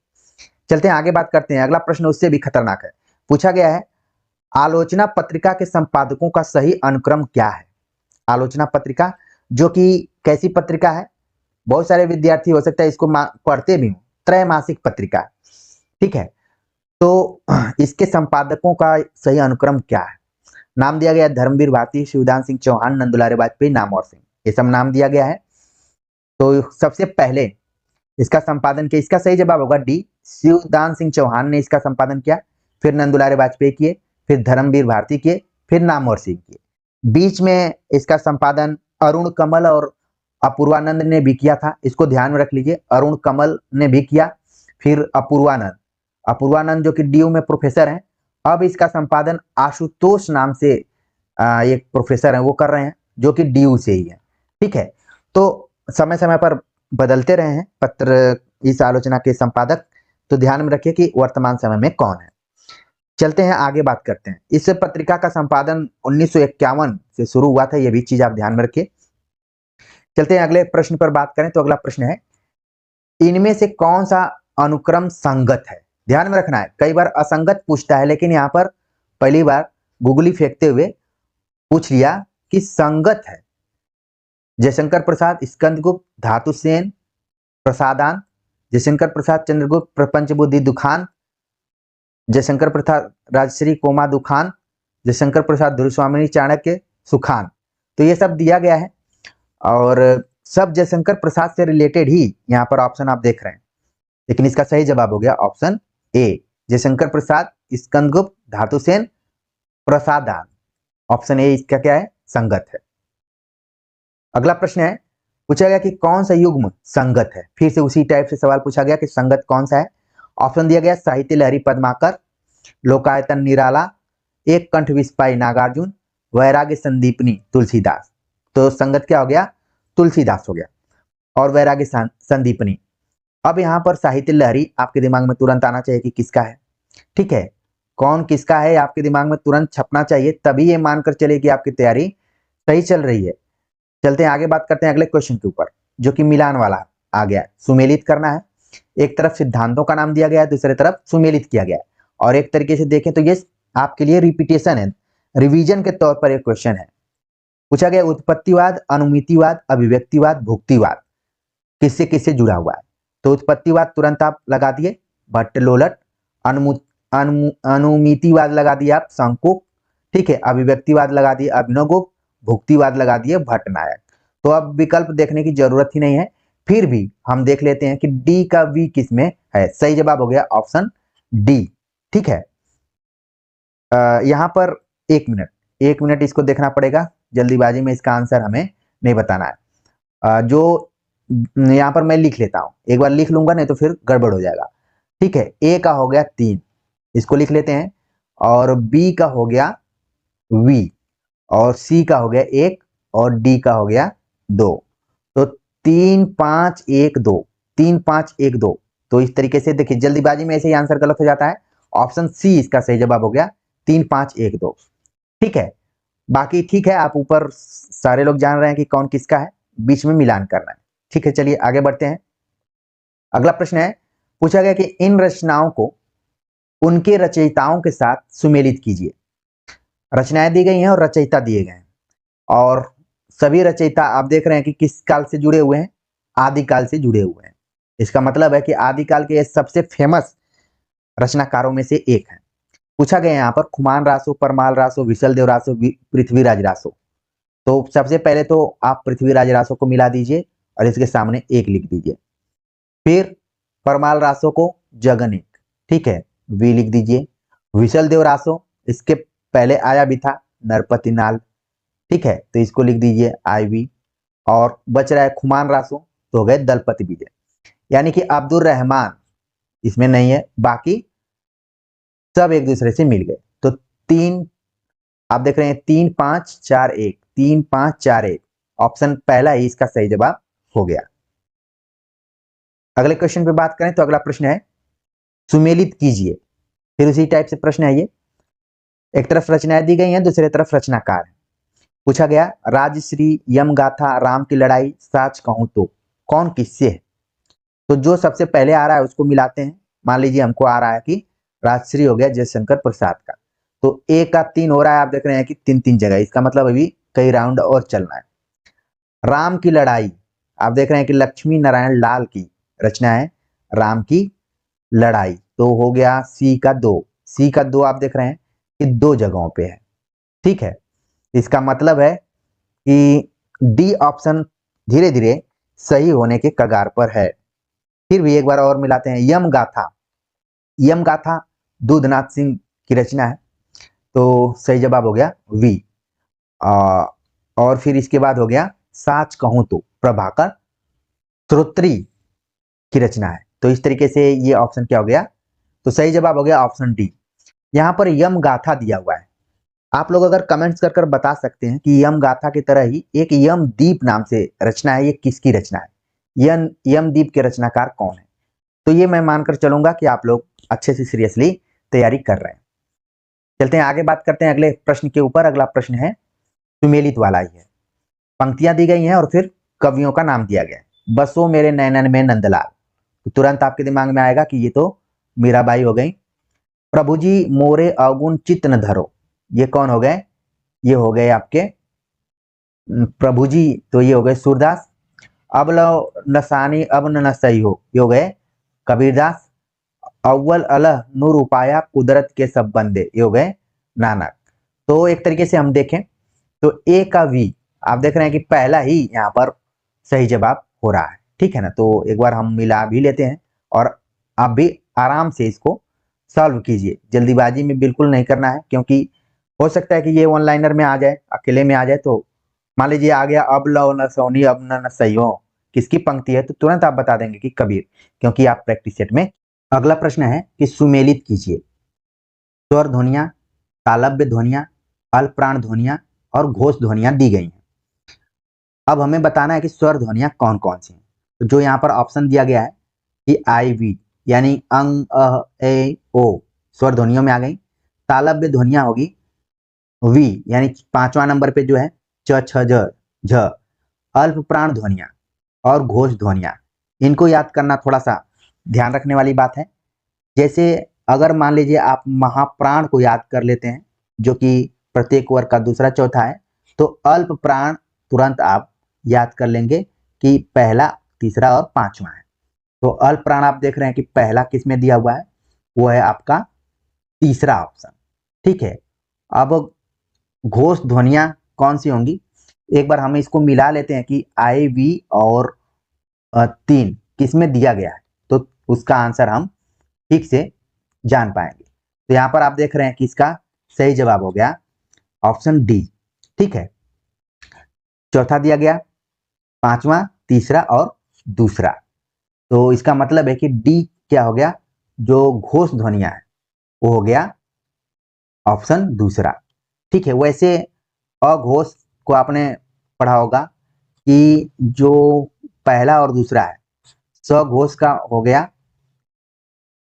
चलते हैं आगे बात करते हैं। अगला प्रश्न उससे भी खतरनाक है। पूछा गया है आलोचना पत्रिका के संपादकों का सही अनुक्रम क्या है। आलोचना पत्रिका जो कि कैसी पत्रिका है? बहुत सारे विद्यार्थी हो सकता है इसको पढ़ते भी हो, त्रैमासिक पत्रिका। ठीक है, तो इसके संपादकों का सही अनुक्रम क्या है? नाम दिया गया धर्मवीर भारती, शिवदान सिंह चौहान, नंदुलारे वाजपेयी, नामवर सिंह, ये सब नाम दिया गया है। तो सबसे पहले इसका संपादन किया, इसका सही जवाब होगा डी, शिवदान सिंह चौहान ने इसका संपादन किया, फिर नंदुलारे वाजपेयी किए, फिर धर्मवीर भारती किए, फिर नामवर सिंह किए। बीच में इसका संपादन अरुण कमल और अपूर्वानंद ने भी किया था, इसको ध्यान में रख लीजिए। अरुण कमल ने भी किया, फिर अपूर्वानंद, अपूर्वानंद जो कि डीयू में प्रोफेसर हैं। अब इसका संपादन आशुतोष नाम से एक प्रोफेसर हैं, वो कर रहे हैं, जो कि डीयू से ही है। ठीक है, तो समय समय पर बदलते रहे हैं पत्र इस आलोचना के संपादक, तो ध्यान में रखिए कि वर्तमान समय में कौन है। चलते हैं आगे बात करते हैं। इस पत्रिका का संपादन 1951 से शुरू हुआ था, यह भी चीज आप ध्यान में रखिए। चलते हैं अगले प्रश्न पर बात करें। तो अगला प्रश्न है इनमें से कौन सा अनुक्रम संगत है? ध्यान में रखना है, कई बार असंगत पूछता है, लेकिन यहाँ पर पहली बार गूगली फेंकते हुए पूछ लिया कि संगत है। जयशंकर प्रसाद, स्कंदगुप्त, धातुसेन, प्रसादान, जयशंकर प्रसाद चंद्रगुप्त, प्रपंच बुद्धि दुखान, जयशंकर प्रसाद राजश्री कोमा दुखान, जयशंकर प्रसाद धुरस्वामिनी चाणक्य सुखान। तो ये सब दिया गया है और सब जयशंकर प्रसाद से रिलेटेड ही यहाँ पर ऑप्शन आप देख रहे हैं, लेकिन इसका सही जवाब हो गया ऑप्शन ए, जयशंकर प्रसाद, स्कंदगुप्त, धातुसेन, प्रसादान। ऑप्शन ए इसका क्या है? संगत है। अगला प्रश्न है, पूछा गया कि कौन सा युग्म संगत है। फिर से उसी टाइप से सवाल पूछा गया कि संगत कौन सा है। ऑप्शन दिया गया साहित्य लहरी पद्माकर, लोकायतन निराला, एक कंठ विस्पाई नागार्जुन, वैराग्य संदीपनी तुलसीदास। तो संगत क्या हो गया? तुलसीदास हो गया। और वैराग्य संदीपनी। अब यहाँ पर साहित्य लहरी आपके दिमाग में तुरंत आना चाहिए कि किसका है। ठीक है, कौन किसका है आपके दिमाग में तुरंत छपना चाहिए, तभी ये मानकर चले कि आपकी तैयारी सही चल रही है। चलते हैं आगे बात करते हैं अगले क्वेश्चन के ऊपर, जो कि मिलान वाला आ गया। सुमेलित करना है, एक तरफ सिद्धांतों का नाम दिया गया है, दूसरी तरफ सुमेलित किया गया है। और एक तरीके से देखें तो ये आपके लिए रिपीटेशन है, रिवीजन के तौर पर एक क्वेश्चन है। पूछा गया उत्पत्तिवाद, अनुमितिवाद, अभिव्यक्तिवाद, भुक्तिवाद किससे किससे जुड़ा हुआ है। तो उत्पत्तिवाद तुरंत आप लगा दिए भट्टलोलट, अनुमितिवाद लगा दिए आप शंकुक। ठीक है, अभिव्यक्तिवाद लगा दिए अभिनवगुप्त, भुक्तिवाद लगा दिए भट्टनायक। तो अब विकल्प देखने की जरूरत ही नहीं है, फिर भी हम देख लेते हैं कि डी का वी किस में है। सही जवाब हो गया ऑप्शन डी। ठीक है, यहां पर एक मिनट इसको देखना पड़ेगा, जल्दीबाजी में इसका आंसर हमें नहीं बताना है। जो यहां पर मैं लिख लेता हूं, एक बार लिख लूंगा, नहीं तो फिर गड़बड़ हो जाएगा। ठीक है, ए का हो गया 3, इसको लिख लेते हैं, और बी का हो गया वी, और सी का हो गया 1, और डी का हो गया 2। तो 3 5 1 2, 3 5 1 2। तो इस तरीके से देखिए, जल्दीबाजी में ऐसे ही आंसर गलत हो जाता है। ऑप्शन सी इसका सही जवाब हो गया 3 5 1 2। ठीक है, बाकी ठीक है, आप ऊपर सारे लोग जान रहे हैं कि कौन किसका है, बीच में मिलान करना है। ठीक है, चलिए आगे बढ़ते हैं। अगला प्रश्न है, पूछा गया कि इन रचनाओं को उनके रचयिताओं के साथ सुमेलित कीजिए। रचनाएं दी गई हैं और रचयिता दिए गए हैं, और सभी रचयिता आप देख रहे हैं कि किस काल से जुड़े हुए हैं, आदिकाल से जुड़े हुए हैं। इसका मतलब है कि आदिकाल के सबसे फेमस रचनाकारों में से एक है। पूछा गया यहाँ पर खुमान रासो, परमाल रासो, विशलदेव रासो, पृथ्वीराज रासो। तो सबसे पहले तो आप पृथ्वीराज रासो को मिला दीजिए और इसके सामने एक लिख दीजिए। फिर परमाल रासो को जगन एक, ठीक है, वी लिख दीजिए। विशलदेव रासो इसके पहले आया भी था, नरपति नाल, ठीक है, तो इसको लिख दीजिए आई वी। और बच रहा है खुमान रासो, तो हो गए दलपति विजय, यानी कि अब्दुल रहमान इसमें नहीं है, बाकी सब एक दूसरे से मिल गए। तो तीन, आप देख रहे हैं 3 5 4 1, 3 5 4 1, ऑप्शन पहला ही इसका सही जवाब हो गया। अगले क्वेश्चन पे बात करें तो अगला प्रश्न है सुमेलित कीजिए। फिर उसी टाइप से प्रश्न है ये, एक तरफ रचनाएं दी गई हैं, दूसरी तरफ रचनाकार है। पूछा गया राजश्री, यम गाथा, राम की लड़ाई, साच कहूं तो कौन किससे है। तो जो सबसे पहले आ रहा है उसको मिलाते हैं। मान लीजिए हमको आ रहा है कि राजश्री हो गया जयशंकर प्रसाद का, तो एक का 3 हो रहा है, आप देख रहे हैं कि 3 3 जगह, इसका मतलब अभी कई राउंड और चलना है। राम की लड़ाई, आप देख रहे हैं कि लक्ष्मी नारायण लाल की रचना है राम की लड़ाई, तो हो गया सी का 2। सी का 2 आप देख रहे हैं कि 2 जगहों पे है, ठीक है। इसका मतलब है कि डी ऑप्शन धीरे धीरे सही होने के कगार पर है। फिर भी एक बार और मिलाते हैं, यम गाथा, यम गाथा दूधनाथ सिंह की रचना है, तो सही जवाब हो गया वी। और फिर इसके बाद हो गया साच कहूं तो प्रभाकर श्रोत्री की रचना है, तो इस तरीके से ये ऑप्शन क्या हो गया, तो सही जवाब हो गया ऑप्शन डी। यहाँ पर यम गाथा दिया हुआ है, आप लोग अगर कमेंट्स कर बता सकते हैं कि यम गाथा की तरह ही एक यमदीप नाम से रचना है, ये किसकी रचना है, यमदीप के रचनाकार कौन है। तो ये मैं मानकर चलूंगा कि आप लोग अच्छे से सीरियसली तैयारी कर रहे हैं। चलते हैं आगे, बात करते हैं अगले प्रश्न के ऊपर। अगला प्रश्न है सुमेलित वाला ही है, पंक्तियां दी गई हैं और फिर कवियों का नाम दिया गया है। बसो मेरे नैनन में नंदलाल, तो तुरंत आपके दिमाग में आएगा कि ये तो मीराबाई हो गई। प्रभु जी मोरे अवगुण चित्त न धरो, ये कौन हो गए, ये हो गए आपके प्रभु जी, तो ये हो गए सूरदास। अब लो नसानी अब न सही हो, ये हो गए कबीरदास। अव्वल अलह नूर उपाया कुदरत के सब बंदे, ये हो गए नानक। तो एक तरीके से हम देखें तो ए का वी, आप देख रहे हैं कि पहला ही यहाँ पर सही जवाब हो रहा है, ठीक है ना। तो एक बार हम मिला भी लेते हैं और आप भी आराम से इसको सॉल्व कीजिए, जल्दीबाजी में बिल्कुल नहीं करना है, क्योंकि हो सकता है कि ये वन लाइनर में आ जाए, अकेले में आ जाए। तो मान लीजिए आ गया अब लो न सोनी अब न सही हो, किसकी पंक्ति है, तो तुरंत आप बता देंगे कि कबीर, क्योंकि आप प्रैक्टिस सेट में। अगला प्रश्न है कि सुमेलित कीजिए। स्वर ध्वनियां, तालव्य ध्वनियां, अल्पप्राण ध्वनियां और घोष ध्वनियां दी गई हैं। अब हमें बताना है कि स्वर ध्वनियां कौन कौन सी हैं। तो जो यहाँ पर ऑप्शन दिया गया है कि आई वी, यानी अंग अ ए ओ स्वर ध्वनियों में आ गई। तालव्य ध्वनियां होगी वी, यानी 5वां नंबर पे जो है च छ ज झ। अल्प प्राण ध्वनियां और घोष ध्वनियां, इनको याद करना थोड़ा सा ध्यान रखने वाली बात है। जैसे अगर मान लीजिए आप महाप्राण को याद कर लेते हैं, जो कि प्रत्येक वर्ग का दूसरा चौथा है, तो अल्प प्राण तुरंत आप याद कर लेंगे कि पहला, तीसरा और 5वां है। तो अल्प प्राण आप देख रहे हैं कि पहला किस में दिया हुआ है, वो है आपका तीसरा ऑप्शन, ठीक है। अब घोष ध्वनियां कौन सी होंगी, एक बार हम इसको मिला लेते हैं कि आई वी और 3 किस में दिया गया है, तो उसका आंसर हम ठीक से जान पाएंगे। तो यहाँ पर आप देख रहे हैं कि इसका सही जवाब हो गया ऑप्शन डी, ठीक है। चौथा दिया गया, 5वां, तीसरा और दूसरा, तो इसका मतलब है कि डी क्या हो गया, जो घोष ध्वनियां है वो हो गया ऑप्शन दूसरा, ठीक है। वैसे अघोष को आपने पढ़ा होगा कि जो पहला और दूसरा है, सघोष का हो गया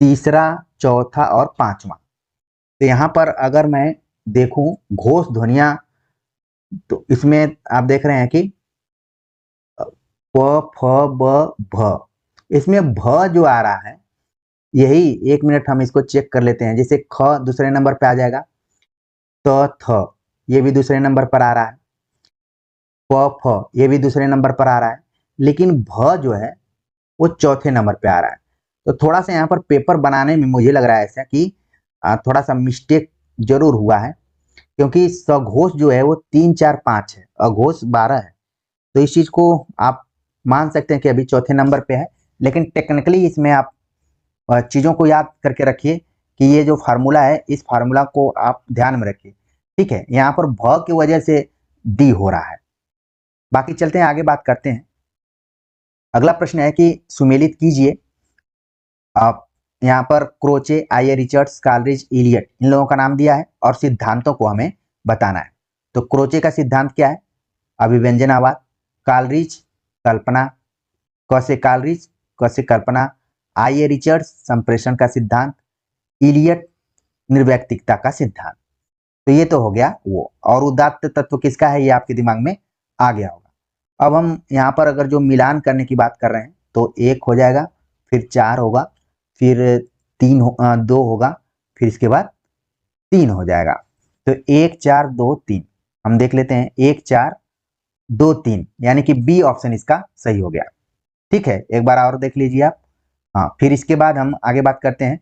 तीसरा, चौथा और 5वां। तो यहाँ पर अगर मैं देखूं घोष ध्वनियां, तो इसमें आप देख रहे हैं कि प फ ब भ, इसमें भ जो आ रहा है यही 1 मिनट हम इसको चेक कर लेते हैं। जैसे ख दूसरे नंबर पे आ जाएगा, त थ ये भी दूसरे नंबर पर आ रहा है, प फ ये भी दूसरे नंबर पर आ रहा है, लेकिन भ जो है वो चौथे नंबर पे आ रहा है। तो थोड़ा सा यहाँ पर पेपर बनाने में मुझे लग रहा है ऐसा कि थोड़ा सा मिस्टेक जरूर हुआ है, क्योंकि सघोष जो है वो 3 4 5 है, अघोष 12 है। तो इस चीज को आप मान सकते हैं कि अभी चौथे नंबर पे है, लेकिन टेक्निकली इसमें आप चीजों को याद करके रखिए कि ये जो फार्मूला है इस फार्मूला को आप ध्यान में रखिए। ठीक है, यहाँ पर भ की वजह से डी हो रहा है। बाकी चलते हैं आगे बात करते हैं। अगला प्रश्न है कि सुमेलित कीजिए। आप यहाँ पर क्रोचे, आइए रिचर्ड्स, कालरिज, इलियट इन लोगों का नाम दिया है और सिद्धांतों को हमें बताना है। तो क्रोचे का सिद्धांत क्या है? अभिव्यंजनावाद। कालरिज कल्पना, क से कालरिज, क से कल्पना। आइए रिचर्ड्स संप्रेषण का सिद्धांत। इलियट निर्वैयक्तिकता का सिद्धांत। तो ये तो हो गया वो, और उदात्त तत्व किसका है ये आपके दिमाग में आ गया होगा। अब हम यहाँ पर अगर जो मिलान करने की बात कर रहे हैं तो 1 हो जाएगा, फिर 4 होगा, फिर 2 होगा, फिर इसके बाद 3 हो जाएगा। तो 1 4 2 3 हम देख लेते हैं, 1 4 2 3 यानी कि बी ऑप्शन इसका सही हो गया। ठीक है, एक बार और देख लीजिए आप। हाँ, फिर इसके बाद हम आगे बात करते हैं।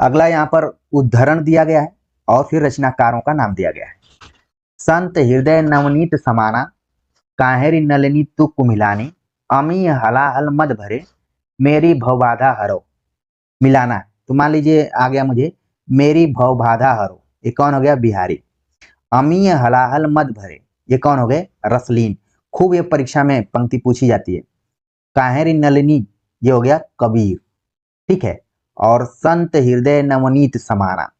अगला यहाँ पर उद्धरण दिया गया है और फिर रचनाकारों का नाम दिया गया है। संत हृदय नवनीत समाना, काहेरी नलिनी तू कुमिलानी, अमी हलाहल मद भरे, मेरी भवबाधा हरो। मिलाना है तो मान लीजिए आ गया मुझे मेरी भवबाधा हरो, ये कौन हो गया? बिहारी। अमी हलाहल मद भरे, ये कौन हो गए? रसलीन। खूब ये परीक्षा में पंक्ति पूछी जाती है। काहेरी नलिनी ये हो गया कबीर। ठीक है, और संत हृदय नवनीत समाना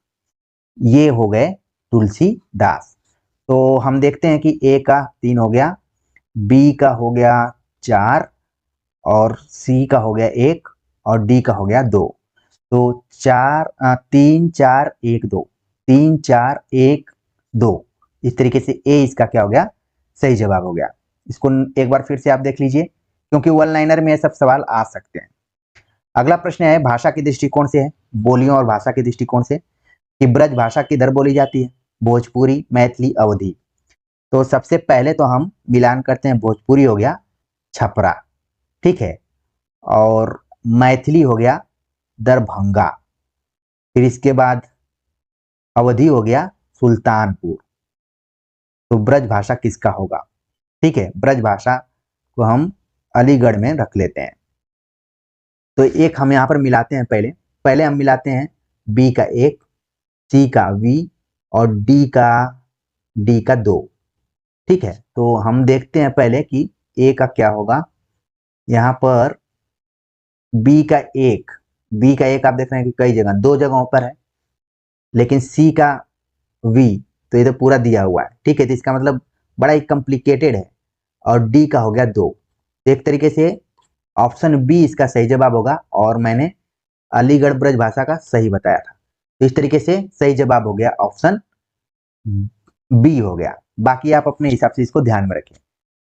ये हो गए तुलसीदास। तो हम देखते हैं कि ए का 3 हो गया, बी का हो गया 4, और सी का हो गया 1, और डी का हो गया 2। तो 3 4 1 2, 3 4 1 2, इस तरीके से ए इसका क्या हो गया? सही जवाब हो गया। इसको एक बार फिर से आप देख लीजिए, क्योंकि वन लाइनर में ये सब सवाल आ सकते हैं। अगला प्रश्न है भाषा के दृष्टिकोण से है, बोलियों और भाषा के दृष्टिकोण से, कि ब्रज भाषा किधर बोली जाती है? भोजपुरी, मैथिली, अवधी। तो सबसे पहले तो हम मिलान करते हैं। भोजपुरी हो गया छपरा, ठीक है, और मैथिली हो गया दरभंगा, फिर इसके बाद अवधी हो गया सुल्तानपुर। तो ब्रज भाषा किसका होगा? ठीक है, ब्रज भाषा को हम अलीगढ़ में रख लेते हैं। तो एक हम यहाँ पर मिलाते हैं। पहले पहले हम मिलाते हैं बी का 1, सी का वी, और डी का 2। ठीक है, तो हम देखते हैं पहले कि ए का क्या होगा। यहाँ पर बी का 1 आप देख रहे हैं कि कई जगह 2 जगहों पर है, लेकिन सी का वी तो ये तो पूरा दिया हुआ है। ठीक है, तो इसका मतलब बड़ा ही कॉम्प्लिकेटेड है। और डी का हो गया 2। तो एक तरीके से ऑप्शन बी इसका सही जवाब होगा, और मैंने अलीगढ़ ब्रज भाषा का सही बताया था। तो इस तरीके से सही जवाब हो गया ऑप्शन बी हो गया। बाकी आप अपने हिसाब से इसको ध्यान में रखें।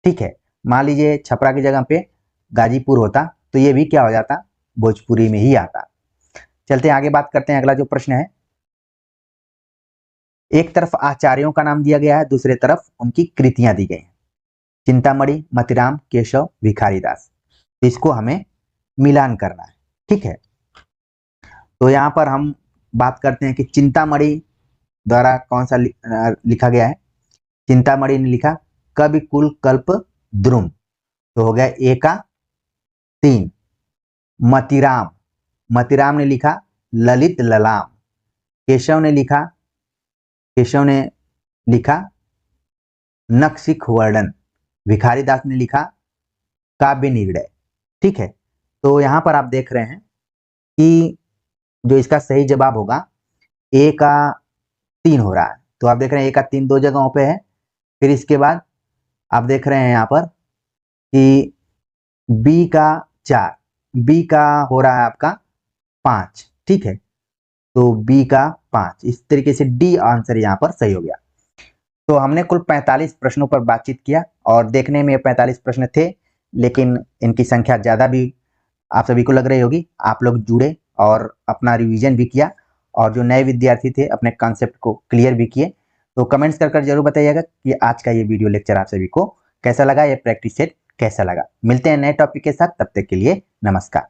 ठीक है, मान लीजिए छपरा की जगह पे गाजीपुर होता तो ये भी क्या हो जाता? भोजपुरी में ही आता। चलते हैं आगे बात करते हैं। अगला जो प्रश्न है, एक तरफ आचार्यों का नाम दिया गया है, दूसरे तरफ उनकी कृतियां दी गई हैं। चिंतामणि, मतिराम, केशव, भिखारीदास। तो इसको हमें मिलान करना है। ठीक है, तो यहाँ पर हम बात करते हैं कि चिंतामणि द्वारा कौन सा लिखा गया है। चिंतामणि ने लिखा कवि कुल कल्प द्रुम, तो हो गया ए का 3। मतिराम ने लिखा ललित ललाम। केशव ने लिखा नक्सिक वर्णन। भिखारीदास ने लिखा काव्य निर्णय। ठीक है, तो यहाँ पर आप देख रहे हैं कि जो इसका सही जवाब होगा ए का 3 हो रहा है। तो आप देख रहे हैं ए का 3 2 जगहों पे है। फिर इसके बाद आप देख रहे हैं यहाँ पर कि बी का 4, बी का हो रहा है आपका 5। ठीक है, तो बी का 5, इस तरीके से डी आंसर यहाँ पर सही हो गया। तो हमने कुल 45 प्रश्नों पर बातचीत किया, और देखने में 45 प्रश्न थे, लेकिन इनकी संख्या ज़्यादा भी आप सभी को लग रही होगी। आप लोग जुड़े और अपना रिवीजन भी किया और जो नए विद्यार्थी थे अपने कॉन्सेप्ट को क्लियर भी किए। तो कमेंट्स कर जरूर बताइएगा कि आज का ये वीडियो लेक्चर आप सभी को कैसा लगा, ये प्रैक्टिस सेट कैसा लगा। मिलते हैं नए टॉपिक के साथ, तब तक के लिए नमस्कार।